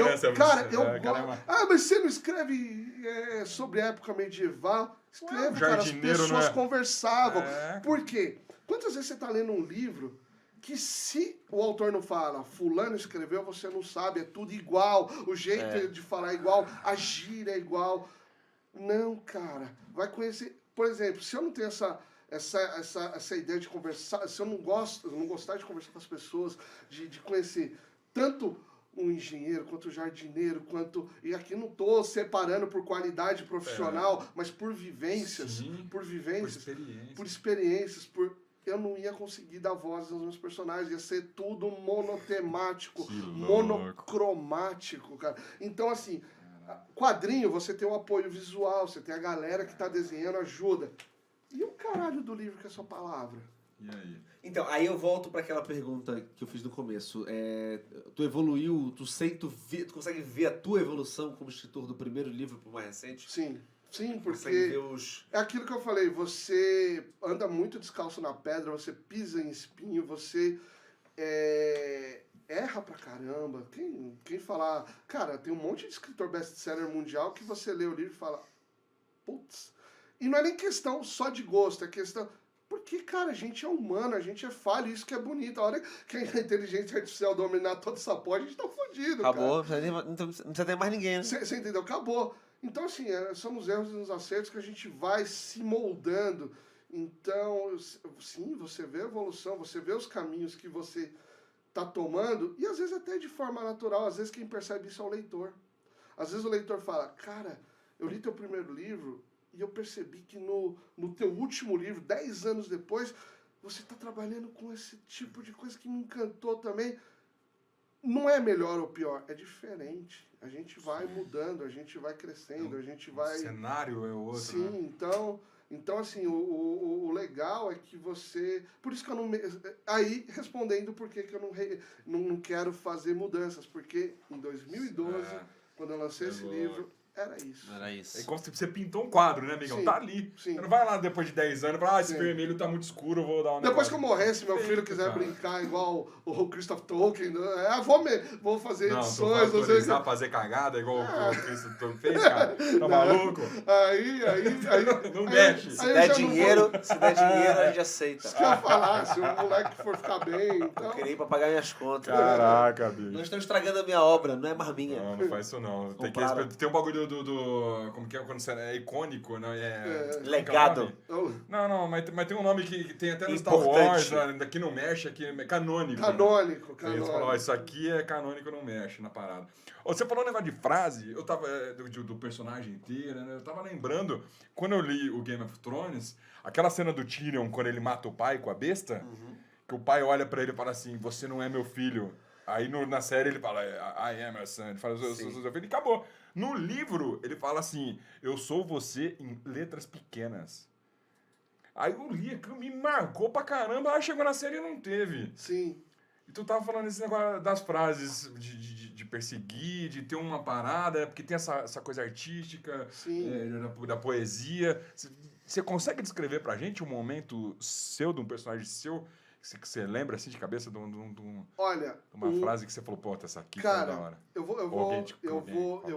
Mas você não escreve sobre a época medieval? Escrevo, cara, as pessoas conversavam. Por quê? Quantas vezes você tá lendo um livro que se o autor não fala, fulano escreveu, você não sabe, é tudo igual, o jeito de falar é igual, a gíria é igual. Não, cara, vai conhecer... Por exemplo, se eu não tenho essa ideia de conversar, se eu não gostar de conversar com as pessoas, de conhecer tanto um engenheiro, quanto o jardineiro, e aqui não estou separando por qualidade profissional, mas por vivências, Sim, por experiências, eu não ia conseguir dar voz aos meus personagens, ia ser tudo monotemático, monocromático, cara. Então, assim, quadrinho, você tem o apoio visual, você tem a galera que tá desenhando, ajuda. E o caralho do livro que é só palavra? E aí? Então, aí eu volto para aquela pergunta que eu fiz no começo. Tu evoluiu, tu consegue ver a tua evolução como escritor do primeiro livro pro mais recente? Sim, porque ver os... é aquilo que eu falei, você anda muito descalço na pedra, você pisa em espinho, você erra pra caramba. Quem falar... Cara, tem um monte de escritor best-seller mundial que você lê o livro e fala... Putz... E não é nem questão só de gosto, é questão... Porque, cara, a gente é humano, a gente é falho, isso que é bonito. A hora que a inteligência artificial dominar toda essa porra, a gente tá fodido, cara. Acabou, não precisa ter mais ninguém, né? Você entendeu? Acabou. Então, assim, são nos erros e nos acertos que a gente vai se moldando. Então, sim, você vê a evolução, você vê os caminhos que você tá tomando, e às vezes até de forma natural, às vezes quem percebe isso é o leitor. Às vezes o leitor fala, cara, eu li teu primeiro livro... E eu percebi que no teu último livro, 10 anos depois, você está trabalhando com esse tipo de coisa que me encantou também. Não é melhor ou pior, é diferente. A gente vai mudando, a gente vai crescendo, a gente vai... O cenário é outro, Sim, né? então assim, o legal é que você... Por isso que eu não... Aí, respondendo por que eu não quero fazer mudanças. Porque em 2012, quando eu lancei esse livro... Era isso. É como se você pintou um quadro, né, amigão? Sim, tá ali. sim. Você não vai lá depois de 10 anos e fala, esse Sim. vermelho tá muito escuro, eu vou dar uma... Depois que eu morrer, se meu filho quiser brincar igual o Christoph Tolkien, vou fazer edições. Não, autorizar a fazer cagada igual o Christoph Tolkien fez, cara? Tá maluco? Aí Não mexe. Se der dinheiro, a gente aceita. Isso que eu ia falar, se o moleque for ficar bem, então... Eu queria ir pra pagar minhas contas. Caraca, bicho. Não estão estragando a minha obra, não é mais minha. Não faz isso não. Tem um bagulho do como que é quando você é icônico, não é? Legado. Não, mas tem um nome que tem até no Star Importante. Wars, aqui não mexe, aqui é canônico. Canônico. Eles falam, ó, isso aqui é canônico, não mexe na parada. Você falou um negócio de frase, eu tava, do personagem inteiro, né? Eu tava lembrando, quando eu li o Game of Thrones, aquela cena do Tyrion, quando ele mata o pai com a besta, que o pai olha pra ele e fala assim, você não é meu filho. Aí na série ele fala, I am your son. Ele fala, eu sou seu filho, e acabou. No livro, ele fala assim, eu sou você em letras pequenas. Aí eu li, aquilo me marcou pra caramba, aí chegou na série e não teve. Sim. E tu tava falando esse negócio das frases, de perseguir, de ter uma parada, porque tem essa coisa artística, da poesia. Você consegue descrever pra gente um momento seu, de um personagem seu, que você lembra assim de cabeça de uma frase que você falou, pô, essa aqui cara, foi da hora. Eu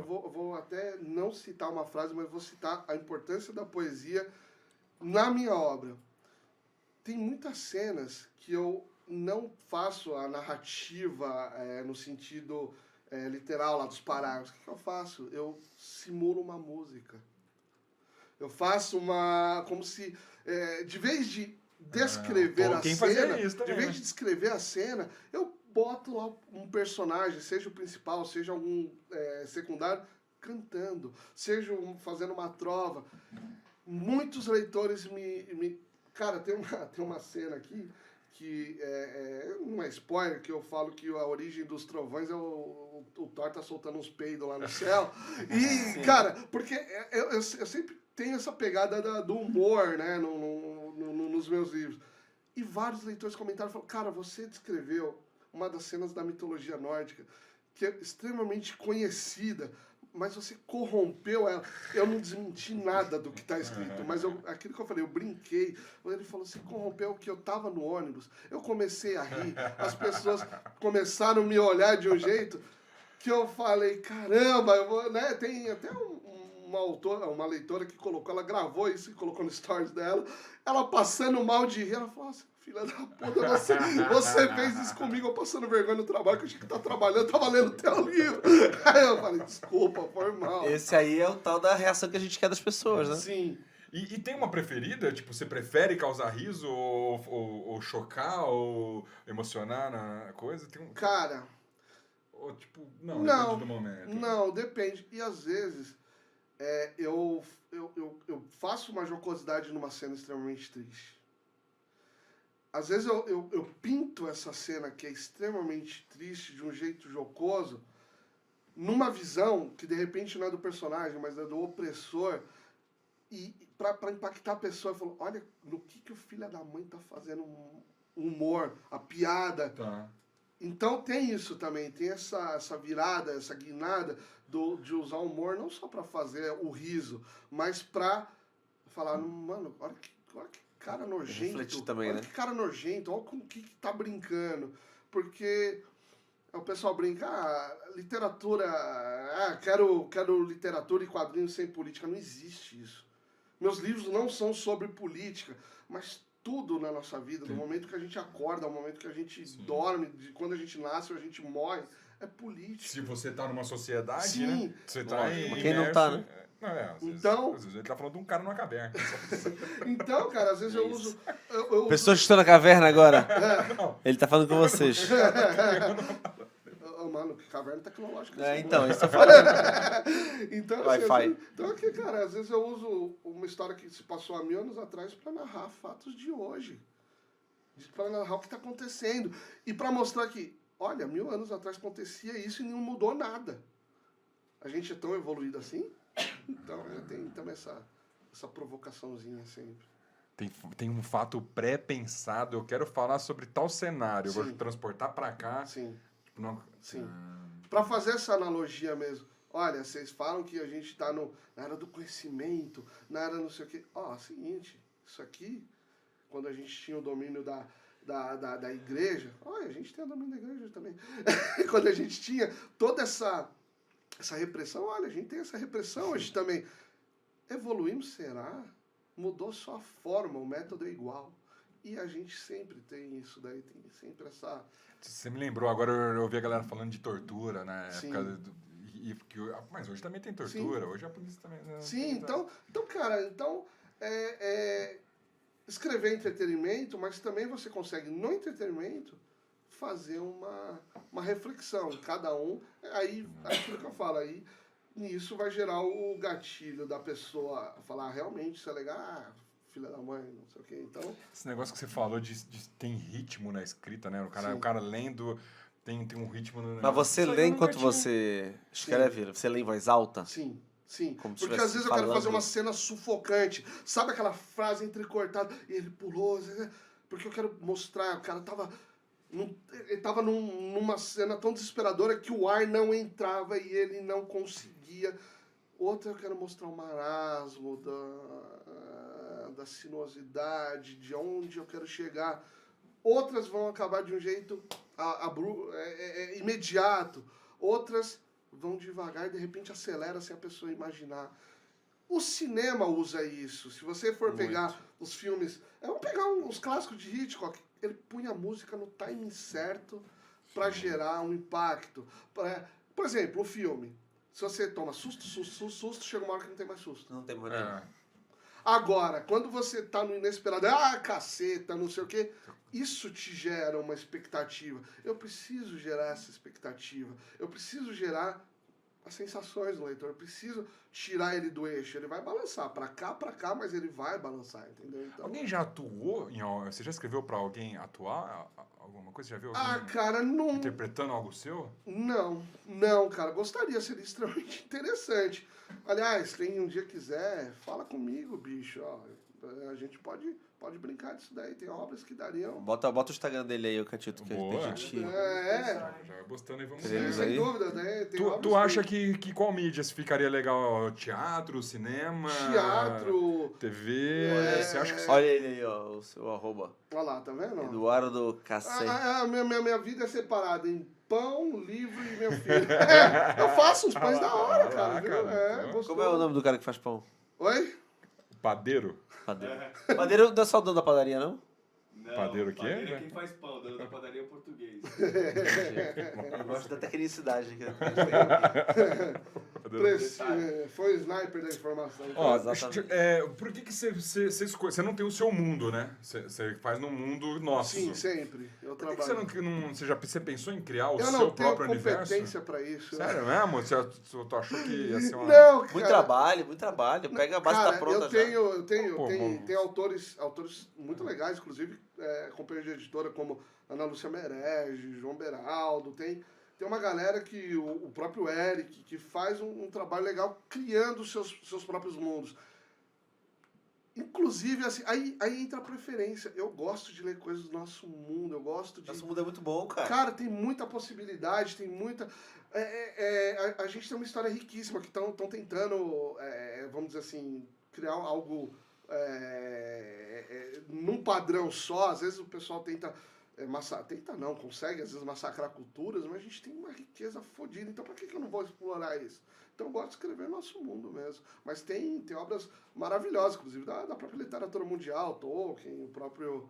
vou até não citar uma frase, mas vou citar a importância da poesia na minha obra. Tem muitas cenas que eu não faço a narrativa no sentido literal lá dos parágrafos. O que eu faço? Eu simulo uma música. Eu faço como se, de vez de descrever a cena, isso também, de vez de descrever a cena, eu boto lá um personagem, seja o principal, seja algum secundário, cantando, seja fazendo uma trova. Muitos leitores Cara, tem uma cena aqui que não é spoiler, que eu falo que a origem dos trovões é o Thor tá soltando uns peidos lá no céu. E, cara, porque eu sempre tenho essa pegada do humor, né, nos meus livros. E vários leitores comentaram e falaram, cara, você descreveu uma das cenas da mitologia nórdica que é extremamente conhecida, mas você corrompeu ela. Eu não desmenti nada do que está escrito, mas aquilo que eu falei, eu brinquei. Ele falou, você corrompeu que eu tava no ônibus. Eu comecei a rir, as pessoas começaram a me olhar de um jeito que eu falei, caramba, né? Tem até uma leitora que colocou, ela gravou isso e colocou no stories dela, ela passando mal de rir, ela falou assim, filha da puta, você fez isso comigo, eu passando vergonha no trabalho, que eu tinha que estar trabalhando, tava lendo teu livro. Aí eu falei, desculpa, foi mal. Esse aí é o tal da reação que a gente quer das pessoas, né? Sim. E tem uma preferida? Tipo, você prefere causar riso ou chocar ou emocionar na coisa? Cara... Ou tipo, depende do momento. Não, depende. E às vezes eu faço uma jocosidade numa cena extremamente triste. Às vezes eu pinto essa cena que é extremamente triste de um jeito jocoso, numa visão que de repente não é do personagem, mas é do opressor, e pra impactar a pessoa, eu falo, olha no que o filho da mãe tá fazendo humor, a piada. Tá. Então tem isso também, tem essa virada, essa guinada de usar o humor não só para fazer o riso, mas para falar, mano, olha que cara nojento. Refletir também, olha né? que cara nojento, olha com o que tá brincando. Porque o pessoal brinca, literatura, quero literatura e quadrinhos sem política. Não existe isso. Meus livros não são sobre política, mas tudo na nossa vida, do momento que a gente acorda, ao momento que a gente dorme, de quando a gente nasce ou a gente morre, é política. Se você tá numa sociedade, Sim. né? Você tá Mas quem não tá, né? Às vezes ele tá falando de um cara numa caverna. Então, cara, às vezes eu uso... Pessoas que estão na caverna agora, ele tá falando com vocês. Mano, que caverna tecnológica. Então, isso eu falando. Então, Wi-Fi. Então, aqui, cara, às vezes eu uso uma história que se passou há 1000 anos atrás para narrar fatos de hoje. Para narrar o que está acontecendo. E para mostrar que, olha, 1000 anos atrás acontecia isso e não mudou nada. A gente é tão evoluído assim? Então, tem também essa provocaçãozinha sempre. Tem um fato pré-pensado, eu quero falar sobre tal cenário, eu vou Sim. transportar para cá. Sim. Tipo, não... Sim. Para fazer essa analogia mesmo. Olha, vocês falam que a gente está na era do conhecimento, na era não sei o quê. Seguinte, isso aqui, quando a gente tinha o domínio da igreja, a gente tem o domínio da igreja também. Quando a gente tinha toda essa repressão, a gente tem essa repressão hoje também. Evoluímos, será? Mudou só a forma, o método é igual. E a gente sempre tem isso daí, tem sempre essa... Você me lembrou, agora eu ouvi a galera falando de tortura, né? Sim. Mas hoje também tem tortura, Sim. hoje a polícia também... Né? Sim, então, cara, escrever entretenimento, mas também você consegue, no entretenimento, fazer uma reflexão. Cada um, aí, aquilo que eu falo, aí, nisso vai gerar o gatilho da pessoa falar, realmente, isso é legal, filha da mãe, não sei o quê, então... Esse negócio que você falou de tem ritmo na escrita, né? O cara lendo tem um ritmo... Mas você lê enquanto você escreve? Sim. Você lê em voz alta? Sim. Sim, como porque às vezes eu quero fazer uma cena sufocante, sabe aquela frase entrecortada, e ele pulou, porque eu quero mostrar, o cara tava numa cena tão desesperadora que o ar não entrava e ele não conseguia. Outra eu quero mostrar o marasmo, da sinuosidade, de onde eu quero chegar. Outras vão acabar de um jeito imediato, outras vão devagar e de repente acelera sem a pessoa imaginar. O cinema usa isso. Se você for pegar os filmes... Vamos pegar os clássicos de Hitchcock. ele punha a música no timing certo para gerar um impacto. Por exemplo, um filme. Se você toma susto, chega uma hora que não tem mais susto. Não tem maneira. É. Agora, quando você tá no inesperado, caceta, não sei o quê, isso te gera uma expectativa. Eu preciso gerar essa expectativa. Eu preciso gerar as sensações do leitor. Eu preciso tirar ele do eixo. Ele vai balançar pra cá, mas ele vai balançar, entendeu? Então, Alguém já atuou você já escreveu pra alguém atuar? Alguma coisa? Já viu alguém cara, não... interpretando algo seu? Não, cara. Gostaria, seria extremamente interessante. Aliás, quem um dia quiser, fala comigo, bicho. Ó, a gente pode brincar disso daí. Tem obras que dariam... Bota o Instagram dele aí, o Catito, que Boa. a gente... Já gostando aí, vamos Sim, ver. aí. Sem dúvida, né? Tem obras Tu acha que qual mídia ficaria legal? Teatro, cinema? Teatro... TV? Você acha que Olha ele aí, ó, o seu arroba. Olha lá, tá vendo? Eduardo Cacém. Minha vida é separada em pão, livro e meu filho. Eu faço uns pães da hora, cara. Viu? Gostoso. Como é o nome do cara que faz pão? Oi? Padeiro? Padeiro. Padeiro não é só o dono da padaria, não? Não, Padeiro o quê? Padeiro é quem faz pão, dono da padaria é o português. Eu gosto da tecnicidade. Foi o sniper da informação. Ó, Exatamente. por que você escolhe? Você não tem o seu mundo, né? Você faz no mundo nosso. Sim, sempre. Eu Por que trabalho. você pensou em criar o Eu seu não tenho próprio universo? competência pra isso. Sério mesmo? Tu achou que ia ser uma... Não, cara. Muito trabalho. Pega a base Cara, tá pronta eu já. tenho Pô, tem autores muito legais, inclusive companheiros de editora como Ana Lúcia Merege, João Beraldo, tem uma galera que, o próprio Eric, que faz um trabalho legal criando seus próprios mundos. Inclusive, assim, aí entra a preferência. Eu gosto de ler coisas do nosso mundo, eu gosto de... Nosso mundo é muito bom, cara. Cara, tem muita possibilidade, tem muita... a gente tem uma história riquíssima que estão tentando, vamos dizer assim, criar algo num padrão só. Às vezes o pessoal consegue às vezes massacrar culturas, mas a gente tem uma riqueza fodida. Então, por que eu não vou explorar isso? Então, eu gosto de escrever nosso mundo mesmo. Mas tem obras maravilhosas, inclusive da própria literatura mundial, Tolkien, o próprio...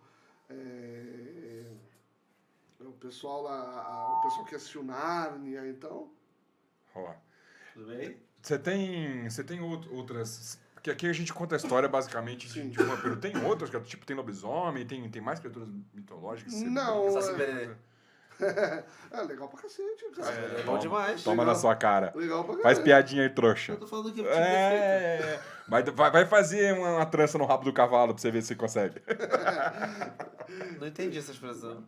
o pessoal lá, o pessoal que assistiu Nárnia, então... Ó, Tudo bem? Você tem outras... Porque aqui a gente conta a história basicamente de uma criatura. Tem outras, que tipo, tem lobisomem, tem mais criaturas mitológicas? Não, Saci Pererê. legal pra cacete, cara. É bom demais. Toma Legal. na sua cara. Legal pra Faz caralho. piadinha aí, trouxa. Eu tô falando que eu tive defeito. Vai fazer uma trança no rabo do cavalo pra você ver se você consegue. Não entendi essa expressão.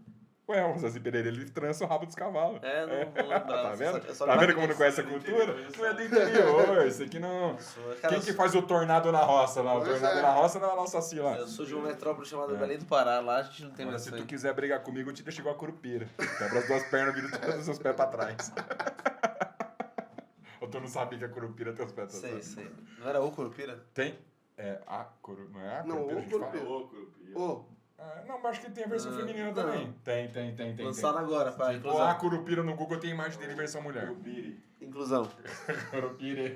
Ué, o Saci Pererê, ele trança o rabo dos cavalos. Não vou lembrar. Tá vendo? Eu só Tá lembro vendo como não conhece a cultura? Não é do interior, isso aqui não... Cara, Quem que faz o tornado na roça lá? O Pois tornado é. na roça não é o nosso Saci lá. Eu sou de uma metrópole chamada Belém do Pará. Lá a gente não tem Agora, mais se isso tu aí. quiser brigar comigo, eu te deixo igual a Curupira. Quebra as duas pernas, vira todos os seus pés pra trás. Ou tu não sabia que a Curupira tem os pés pra trás? Sei. Não era o Curupira? Tem? Não é a Curupira? Não, a o gente fala? Curupira. Louco, Curupira. Ô, Não, mas acho que tem a versão feminina não. também. Tem. Lançado agora, pai. Pô, a Curupira no Google tem imagem dele em versão mulher. Curupiri. Inclusão. Curupira.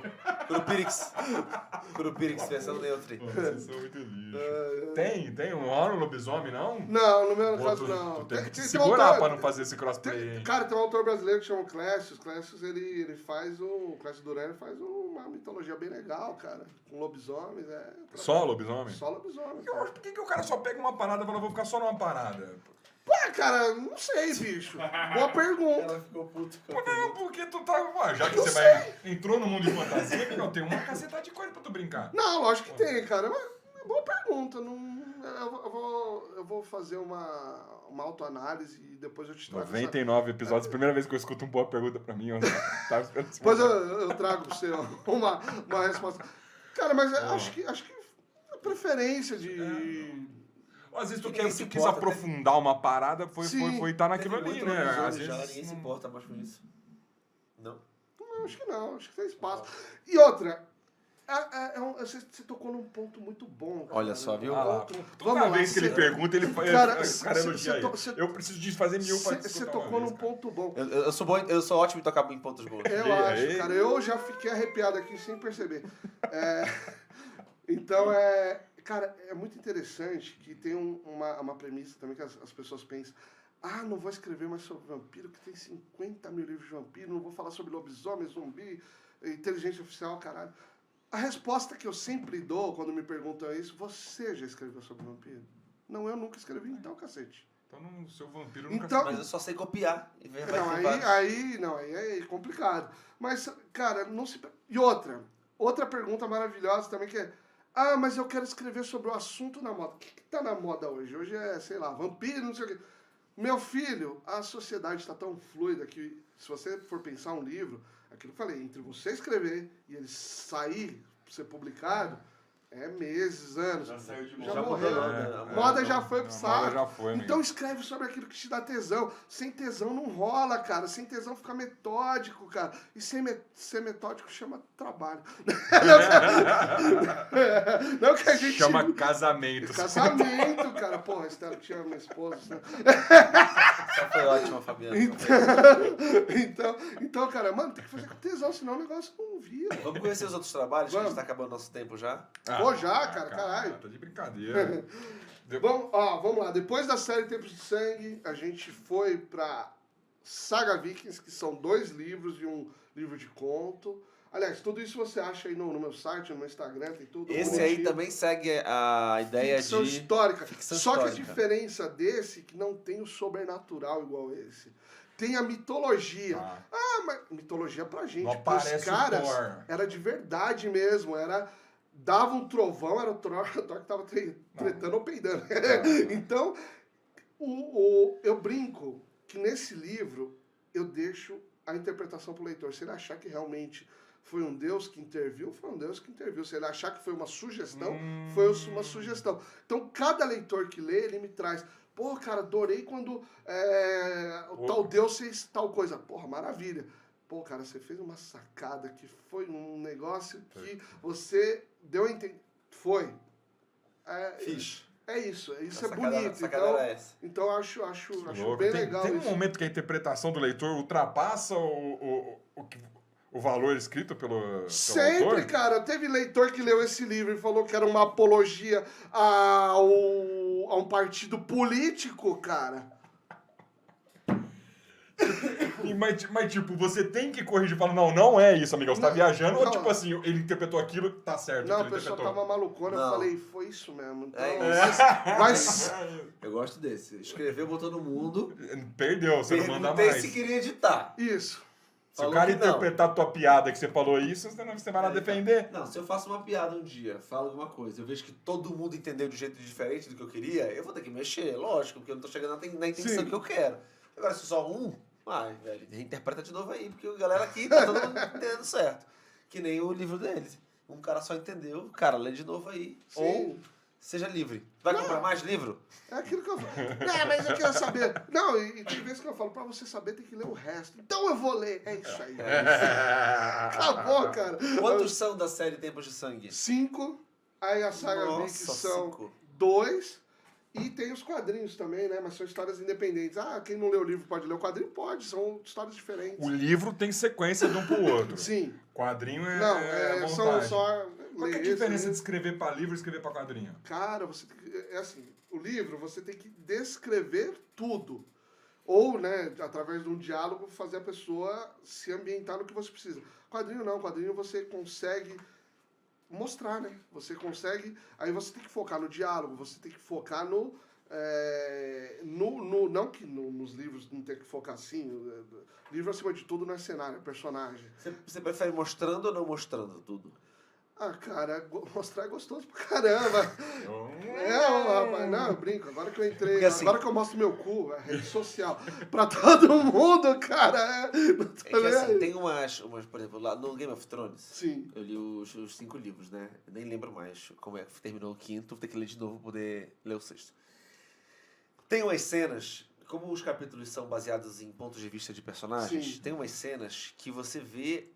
Curupirix, versão neutra. Pô, vocês são muito lixo. Tem um rola no lobisomem, não? não, no meu Pô, caso tu não. tem que te um segurar autor- pra não fazer esse crossplay, hein? Cara, tem um autor brasileiro que chama o Clécio. O Clécio, ele faz o Clécio Duran faz uma mitologia bem legal, cara. Com lobisomens, Só lobisomem? Só lobisomem. Eu acho, por que o cara só pega uma parada e fala, vou ficar só numa parada? Cara, não sei, bicho. Boa pergunta. Ela ficou puta. Pô, não, porque tu tá... Ué, já que você entrou no mundo de fantasia, não, tem uma cacetada de coisa pra tu brincar. Não, lógico que tem, cara. Mas boa pergunta. Não, eu vou fazer uma autoanálise e depois eu te trago. 99 episódios, primeira vez que eu escuto uma boa pergunta pra mim, eu tava esperando esse Depois momento. eu trago pra você uma resposta. Cara, mas acho que a preferência de... Às vezes tu Ninguém se quis importa, aprofundar uma parada, foi estar naquilo Teve ali, muito né? episódio Às já, vezes ninguém se não- importa mais com isso. Não? Não, acho que não. Acho que tem espaço. E outra, você tocou num ponto muito bom. Cara. Olha só, viu? Ah lá, Vamos toda lá, vez que ele cê- pergunta, ele faz. Cara, O cara cê- elogia ele. cê- Eu preciso de fazer 1000 pra Você escutar tocou uma num vez, cara. ponto bom. Eu sou ótimo em tocar em pontos bons. Eu E acho, aí? cara. Eu já fiquei arrepiado aqui sem perceber. Então, Cara, é muito interessante que tem uma premissa também que as pessoas pensam. Não vou escrever mais sobre vampiro, que tem 50 mil livros de vampiro, não vou falar sobre lobisomem, zumbi, inteligência artificial, caralho. A resposta que eu sempre dou quando me perguntam isso, você já escreveu sobre vampiro? Não, eu nunca escrevi, então, cacete. Então, o seu vampiro nunca Então, Mas eu só sei copiar e ver não, aí é complicado. Mas, cara, não se... E outra pergunta maravilhosa também que é, mas eu quero escrever sobre o assunto na moda. O que tá na moda hoje? Hoje é, sei lá, vampiro, não sei o quê. Meu filho, a sociedade está tão fluida que, se você for pensar um livro, aquilo que eu falei, entre você escrever e ele sair, ser publicado, é meses, anos. Já saiu de Já moda. morreu. Moda já foi pro saco. Moda já foi, amigo. Então escreve sobre aquilo que te dá tesão. Sem tesão não rola, cara. Sem tesão fica metódico, cara. E ser metódico chama trabalho. Não que a gente... Chama casamento. Casamento, cara. Porra, Estela, te amo, minha esposa. Só foi ótima, Fabiano. Então, cara, mano, tem que fazer com tesão, senão o negócio não vira. Vamos conhecer os outros trabalhos, que a gente Vamos. tá acabando nosso tempo já. Pô, já, cara, caralho. Tá de brincadeira. Vamos lá. Depois da série Tempos de Sangue, a gente foi pra Saga Vikings, que são 2 livros e um livro de conto. Aliás, tudo isso você acha aí no meu site, no meu Instagram, tem tudo. Esse aí bonitinho. também segue a ideia Ficção de... histórica. ficção Só que a histórica. diferença desse é que não tem o sobrenatural igual esse. Tem a mitologia. Mas mitologia pra gente. Não Pros aparece o caras, Thor. era de verdade mesmo. Dava um trovão, era o Thor que tava tretando ou peidando. Então, eu brinco que nesse livro eu deixo a interpretação pro leitor. Se ele achar que realmente foi um Deus que interviu, foi um Deus que interviu. Se ele achar que foi uma sugestão, foi uma sugestão. Então, cada leitor que lê, ele me traz... Pô, cara, adorei quando o tal Deus fez tal coisa. Porra, maravilha. Pô, cara, você fez uma sacada que foi um negócio que você deu a entender. Foi. Fiz. É isso é Sacada- bonito. sacada era essa. Então eu acho Louco. bem tem, legal tem um isso. momento que a interpretação do leitor ultrapassa o valor escrito pelo Sempre, autor? cara. Teve leitor que leu esse livro e falou que era uma apologia a um partido político, cara. Mas, tipo, você tem que corrigir e falar, não é isso, amigão, você tá Não, viajando. Ou, não. tipo assim, ele interpretou aquilo, tá certo. Não, que a ele pessoa interpretou. tava malucona. Eu Não. falei, foi isso mesmo. Então, É mas Eu gosto desse. Escreveu, botou no mundo. Perdeu, você não manda Perguntei mais. se queria editar. isso. Se o Falou cara que não. interpretar a tua piada que você falou isso, você vai lá defender. Não, se eu faço uma piada um dia, falo alguma coisa, eu vejo que todo mundo entendeu de um jeito diferente do que eu queria, eu vou ter que mexer, lógico, porque eu não tô chegando na intenção Sim. que eu quero. Agora, se só um, velho, reinterpreta de novo aí, porque a galera aqui tá todo mundo entendendo certo. Que nem o livro deles. Um cara só entendeu, cara, lê de novo aí. Sim. Ou seja livre. Vai Não. comprar mais livro? É aquilo que eu falo. Mas eu quero saber. Não, e tem vezes que eu falo, pra você saber tem que ler o resto. Então eu vou ler. É isso aí. Acabou, cara. Quantos são da série Tempos de Sangue? 5. Aí a saga Nossa, Vikings são 5. 2. E tem os quadrinhos também, né? Mas são histórias independentes. Quem não lê o livro pode ler o quadrinho? Pode, são histórias diferentes. O livro tem sequência de um pro outro. Sim. Quadrinho Não, vontade. são só... Qual que é a ler esse, diferença ler- de escrever pra livro e escrever pra quadrinho? Cara, você tem que, é assim, o livro você tem que descrever tudo. Ou, né, através de um diálogo, fazer a pessoa se ambientar no que você precisa. Quadrinho não, quadrinho você consegue mostrar, né? Você consegue... Aí você tem que focar no diálogo, você tem que focar no não que nos livros não tem que focar assim. Livro, acima de tudo, não é cenário, é personagem. Você prefere mostrando ou não mostrando tudo? Cara, mostrar é gostoso pra caramba. Rapaz, não, eu brinco. Agora que eu entrei, Porque assim- agora que eu mostro meu cu, é rede social, pra todo mundo, cara. Não tô É que nem assim, aí. tem umas, por exemplo, lá no Game of Thrones, Sim. eu li os 5 livros, né? Eu nem lembro mais como é que terminou o 5º, vou ter que ler de novo pra poder ler o 6º. Tem umas cenas, como os capítulos são baseados em pontos de vista de personagens, Sim. tem umas cenas que você vê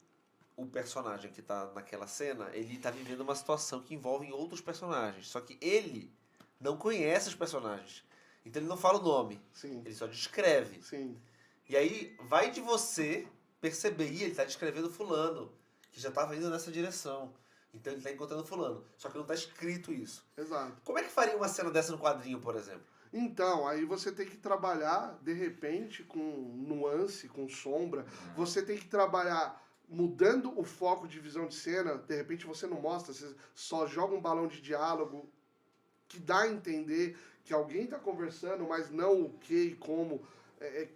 o personagem que tá naquela cena, ele tá vivendo uma situação que envolve outros personagens, só que ele não conhece os personagens, então ele não fala o nome, Sim. ele só descreve. Sim. E aí vai de você perceber, ele tá descrevendo fulano, que já tava indo nessa direção. Então ele tá encontrando fulano. Só que não tá escrito isso. Exato. Como é que faria uma cena dessa no quadrinho, por exemplo? Então, aí você tem que trabalhar, de repente, com nuance, com sombra. Você tem que trabalhar mudando o foco de visão de cena. De repente você não mostra, você só joga um balão de diálogo que dá a entender que alguém está conversando, mas não o que e como,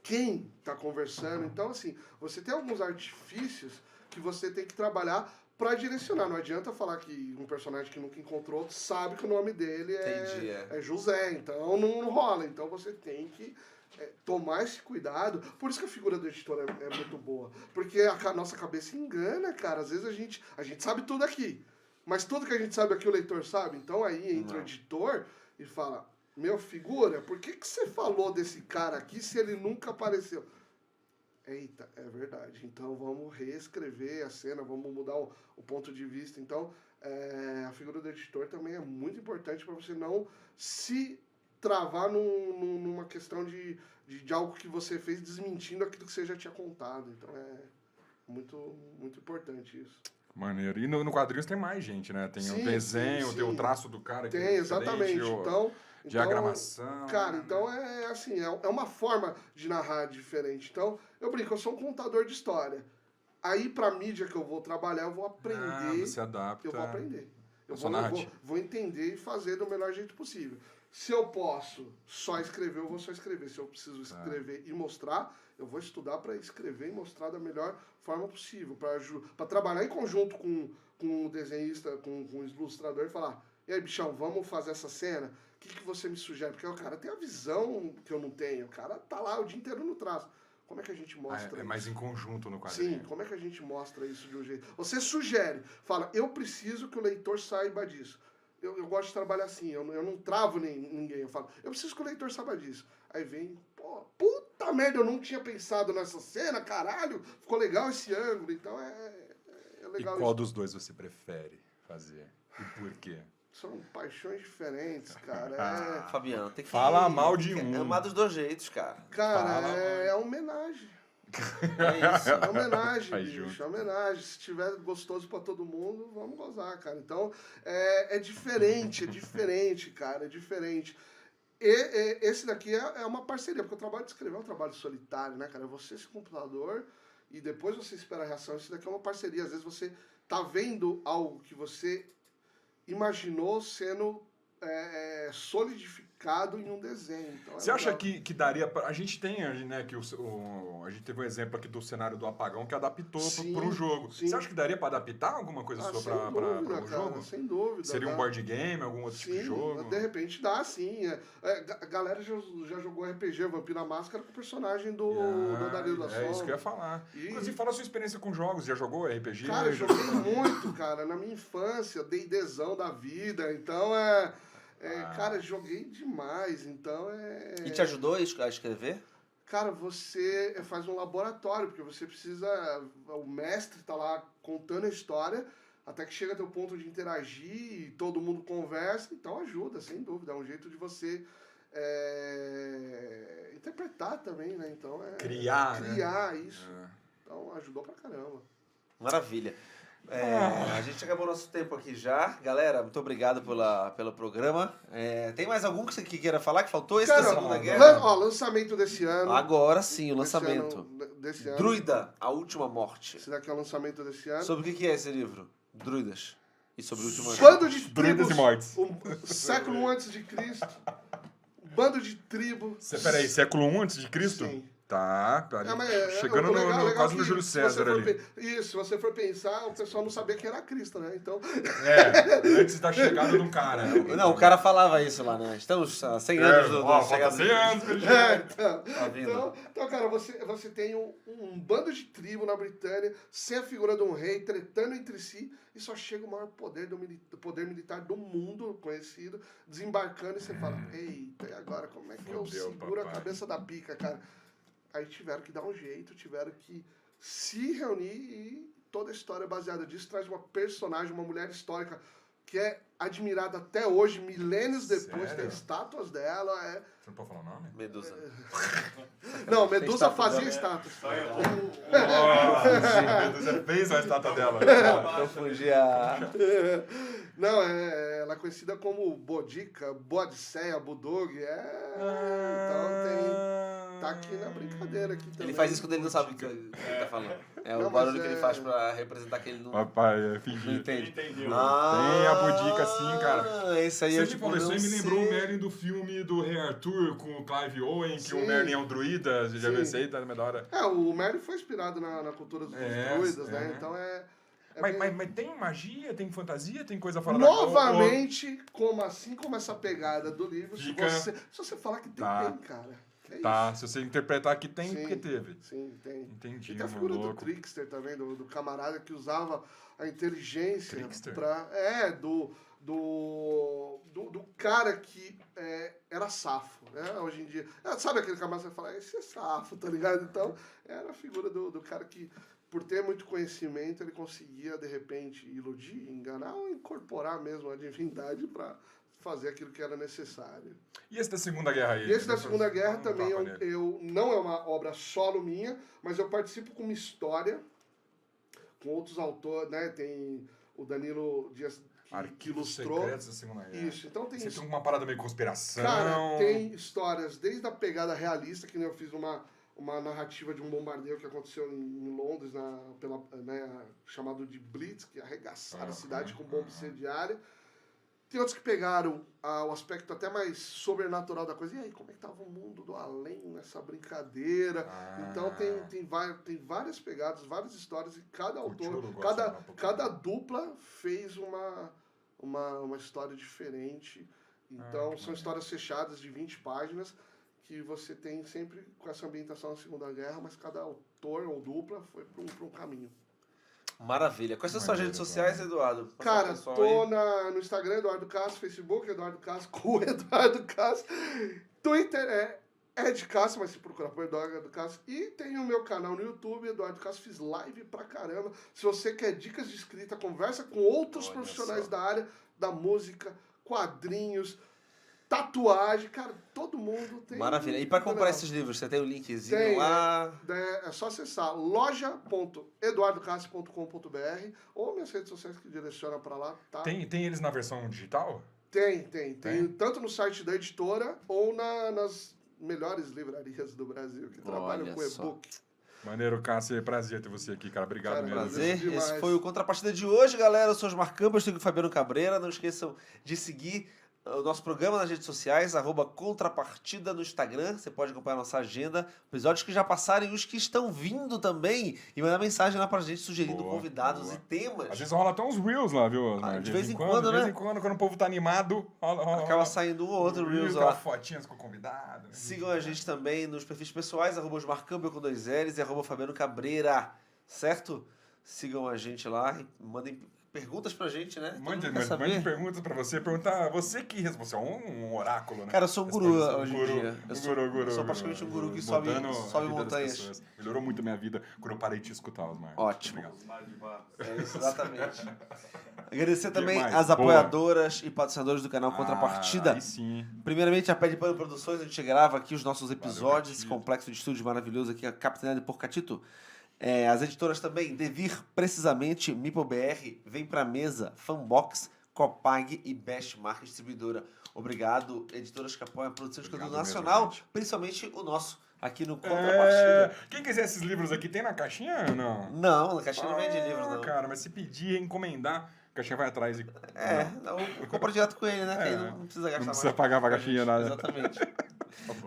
quem está conversando. Então, assim, você tem alguns artifícios que você tem que trabalhar para direcionar. Não adianta falar que um personagem que nunca encontrou sabe que o nome dele Entendi, é José, então não rola. Então você tem que tomar esse cuidado. Por isso que a figura do editor é muito boa. Porque a nossa cabeça engana, cara. Às vezes a gente sabe tudo aqui. Mas tudo que a gente sabe aqui o leitor sabe. Então aí entra o editor e fala: meu, figura, por que você falou desse cara aqui se ele nunca apareceu? Eita, é verdade. Então vamos reescrever a cena, vamos mudar o ponto de vista. Então a figura do editor também é muito importante para você não se travar numa questão de algo que você fez desmentindo aquilo que você já tinha contado. Então é muito, muito importante isso. Maneiro. E no quadrinhos tem mais gente, né? Tem Sim, o desenho, sim, tem o sim. traço do cara. Que Tem, é exatamente. diferente, Então, diagramação. cara, então é assim, é uma forma de narrar diferente. Então, eu brinco, eu sou um contador de história. Aí, pra mídia que eu vou trabalhar, eu vou aprender. Você adapta. Eu vou aprender. Eu sua vou narrativa. vou entender e fazer do melhor jeito possível. Se eu posso só escrever, eu vou só escrever. Se eu preciso escrever e mostrar, eu vou estudar para escrever e mostrar da melhor forma possível. Para trabalhar em conjunto com o desenhista, com o ilustrador e falar: e aí, bichão, vamos fazer essa cena? O que você me sugere? Porque o cara tem a visão que eu não tenho. O cara tá lá o dia inteiro no traço. Como é que a gente mostra isso? mais em conjunto no quadrinho. Sim, como é que a gente mostra isso de um jeito? Você sugere, fala: eu preciso que o leitor saiba disso. Eu gosto de trabalhar assim, eu não travo ninguém. Eu falo: eu preciso que o leitor saiba disso. Aí vem: pô, puta merda, eu não tinha pensado nessa cena, caralho, ficou legal esse ângulo. Então é legal. E qual isso. dos dois você prefere fazer? E por quê? São paixões diferentes, cara. Fabiano, tem que Fala mal de tem que um. amar dos dois jeitos, cara. Cara, Fala, é homenagem. É isso. É homenagem, Faz bicho, junto. é homenagem. Se tiver gostoso pra todo mundo, vamos gozar, cara. Então, é diferente, cara, é diferente. Esse daqui é uma parceria, porque o trabalho de escrever é um trabalho solitário, né, cara? Você esse computador e depois você espera a reação. Isso daqui é uma parceria. Às vezes você tá vendo algo que você imaginou sendo solidificado em um desenho. Então, Você acha legal. que daria pra... A gente tem, né, que a gente teve um exemplo aqui do cenário do apagão que adaptou Sim, pro jogo. sim. Você acha que daria pra adaptar alguma coisa sua Sem pra dúvida, um cara, jogo? sem dúvida. Seria um dá. board game, algum outro tipo de Sim, jogo? de repente dá, sim. A galera já jogou RPG, Vampira Máscara, com o personagem do Dario da Sombra. É isso que eu ia falar. E- Inclusive, fala a sua experiência com jogos. Já jogou RPG? Cara, eu joguei muito, cara, na minha infância, D&Dzão da vida, então cara, joguei demais, então E te ajudou a escrever? Cara, você faz um laboratório, porque você precisa, o mestre tá lá contando a história, até que chega até o ponto de interagir e todo mundo conversa, então ajuda, sem dúvida, é um jeito de você interpretar também, né, então Criar, criar né? isso, então ajudou pra caramba. Maravilha. A gente acabou nosso tempo aqui já. Galera, muito obrigado pelo programa. Tem mais algum que você queira falar que faltou? Esse da Cara, Segunda Guerra? lançamento desse ano. Agora sim, o Desse lançamento. desse ano. Druida, a Última Morte. Esse daqui é o lançamento desse ano. Sobre o que é esse livro? Druidas. E sobre o último Bando de Druidas tribos. e mortes. Século antes de Cristo. Bando de tribo. Peraí, século I antes de Cristo? Sim. Tá, Mas chegando legal quase no que Júlio se César você for ali. Isso, se você for pensar, o pessoal não sabia quem era Cristo, né? Então, Antes da chegada do cara. Não, o cara falava isso lá, né? Estamos há 100 anos do falta chegada 100 anos pra ele então, Tá vindo. então, cara, você tem um bando de tribo na Britânia, sem a figura de um rei, tretando entre si, e só chega o maior poder poder militar do mundo conhecido, desembarcando, e você fala: eita, e agora como é que eu Fudeu, seguro a papai. cabeça da pica, cara? Aí tiveram que dar um jeito, tiveram que se reunir, e toda a história baseada disso traz uma personagem, uma mulher histórica que é admirada até hoje, milênios depois, Sério? tem estátuas dela, Você não pode falar o nome? Medusa. Não, Medusa estátua fazia dela. estátuas. Você fez a estátua dela. Confundi a... Não, ela é conhecida como Bodica, Bodicea, Budog. Então tá aqui na brincadeira aqui também. Ele faz isso quando ele não sabe o que ele tá falando. É o Não, barulho mas que ele faz pra representar que ele não, Papai, não fingi. entende. Entendeu? Tem a Bodica sim, cara. Esse aí Você eu me tipo, falou, isso não aí me lembrou o sei. Merlin do filme do Rei Arthur com o Clive Owen, que Sim. o Merlin é um druida. Você já Sim. viu isso aí? Tá na da hora. O Merlin foi inspirado na cultura dos druidas, né? é. Então Mas tem magia, tem fantasia, tem coisa fora da novamente, assim como essa pegada do livro, Fica- se você falar que tem, Tá. tem, cara. É Tá, se você interpretar que tem, Sim. porque teve. Sim, tem. Entendi, E tem a meu figura do louco. Trickster também, do camarada que usava a inteligência Trickster? do cara que era safo, né? Hoje em dia. Sabe aquele camarada que você fala, esse é safo, tá ligado? Então, era a figura do cara que, por ter muito conhecimento, ele conseguia, de repente, iludir, enganar ou incorporar mesmo a divindade para fazer aquilo que era necessário. E esse da Segunda Guerra aí? E esse da Segunda Guerra Vamos também tapa nele. não é uma obra solo minha, mas eu participo com uma história com outros autores, né? Tem o Danilo Dias que Arquivos ilustrou. Secretos da Segunda Guerra. Isso, então tem Você isso. tem uma parada meio conspiração. Cara, tem histórias desde a pegada realista, que nem eu fiz uma narrativa de um bombardeio que aconteceu em Londres, chamado de Blitz, que arregaçaram a cidade com bomba incendiária. Tem outros que pegaram o aspecto até mais sobrenatural da coisa. E aí, como é que tava o mundo do além nessa brincadeira? Então tem várias pegadas, várias histórias, e cada autor, cada dupla fez uma história diferente. Então são histórias fechadas de 20 páginas que você tem sempre com essa ambientação da Segunda Guerra, mas cada autor ou dupla foi para um caminho. Maravilha. Quais são suas redes sociais, Eduardo? Passa Cara, pro pessoal tô aí. no Instagram, Eduardo Castro, Facebook, Eduardo Castro, com Eduardo Castro. Twitter é de Castro, mas se procurar por Eduardo Castro. E tem o meu canal no YouTube, Eduardo Castro, fiz live pra caramba. Se você quer dicas de escrita, conversa com outros Olha profissionais só. da área, da música, quadrinhos, tatuagem, cara, todo mundo tem. Maravilha. E pra comprar esses livros, você tem o linkzinho Tem, lá? É só acessar loja.eduardocastro.com.br ou minhas redes sociais que direciona pra lá, tá? Tem eles na versão digital? Tem. Tem? Tanto no site da editora ou nas melhores livrarias do Brasil que trabalham Olha com só. e-book. Maneiro, Cássio. É prazer ter você aqui, cara. Obrigado Cara, mesmo. Prazer. demais. Esse foi o Contrapartida de hoje, galera. Eu sou o Osmar Campos, estou com o Fabiano Cabreira. Não esqueçam de seguir o nosso programa nas redes sociais, @Contrapartida no Instagram. Você pode acompanhar a nossa agenda, episódios que já passaram e os que estão vindo também. E mandar mensagem lá pra gente sugerindo Boa, convidados boa. e temas. Às vezes rola até uns reels lá, viu, Osmar? de vez em quando, De vez né? em quando, quando o povo tá animado, rola. Acaba saindo um ou outro Reels aquela lá. fotinhas com o convidado. né? Sigam a gente também nos perfis pessoais, @Osmar Campbell com 2 L's e @Fabiano Cabreira, certo? Sigam a gente lá e mandem perguntas pra gente, né? Todo Mande mundo quer saber. perguntas pra você, perguntar. Você é um oráculo, né? Cara, eu sou um As guru coisas, hoje em dia. Eu sou praticamente um guru que Mudando a sobe vida das montanhas. pessoas. Melhorou muito a minha vida quando eu parei de te escutar, Osmar. Ótimo. Obrigado. Osmar de Vá. É isso, exatamente. Agradecer também mais? as Boa. apoiadoras e patrocinadores do canal Contrapartida. Aí sim. Primeiramente, a Pé de Pano Produções, a gente grava aqui os nossos episódios, esse Catito. complexo de estúdio maravilhoso aqui, capitaneado por Catito. As editoras também, Devir, Precisamente, MipoBR, Vem Pra Mesa, Fanbox, Copag e Best Marca Distribuidora. Obrigado, editoras que apoiam a produção de Obrigado conteúdo mesmo, nacional, gente. principalmente o nosso, aqui no Contrapartida. Quem quiser esses livros aqui, tem na caixinha ou não? Não, na caixinha não vende livros, não. Cara, mas se pedir, encomendar, a caixinha vai atrás e... Não, compra direto com ele, né? Que aí É. não precisa gastar Não mais. precisa pagar pra caixinha, nada. Exatamente.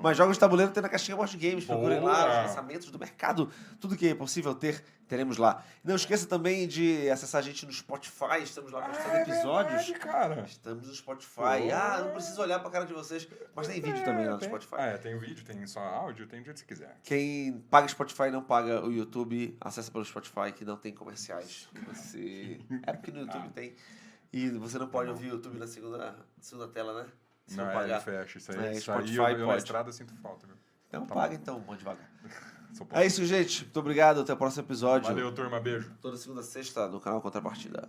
Mas jogos de tabuleiro tem na caixinha Board Games. Procurem lá Boa. os lançamentos do mercado. Tudo que é possível ter, teremos lá. Não esqueça também de acessar a gente no Spotify. Estamos lá postando episódios. Verdade, cara. Estamos no Spotify. Boa. Não preciso olhar pra cara de vocês. Mas tem vídeo também lá no tem. Spotify. Tem o vídeo, tem só áudio, tem do jeito que você quiser. Quem paga Spotify e não paga o YouTube, acessa pelo Spotify que não tem comerciais. É porque no YouTube tem. E você não pode ouvir o YouTube na segunda tela, né? Se não Ele pagar. fecha. Isso aí, Spotify eu na pode. estrada sinto falta, viu? Então Tá paga bom. então, bom devagar. Sou É isso, gente. Muito obrigado. Até o próximo episódio. Valeu, turma. Beijo. Toda segunda e sexta no canal Contrapartida.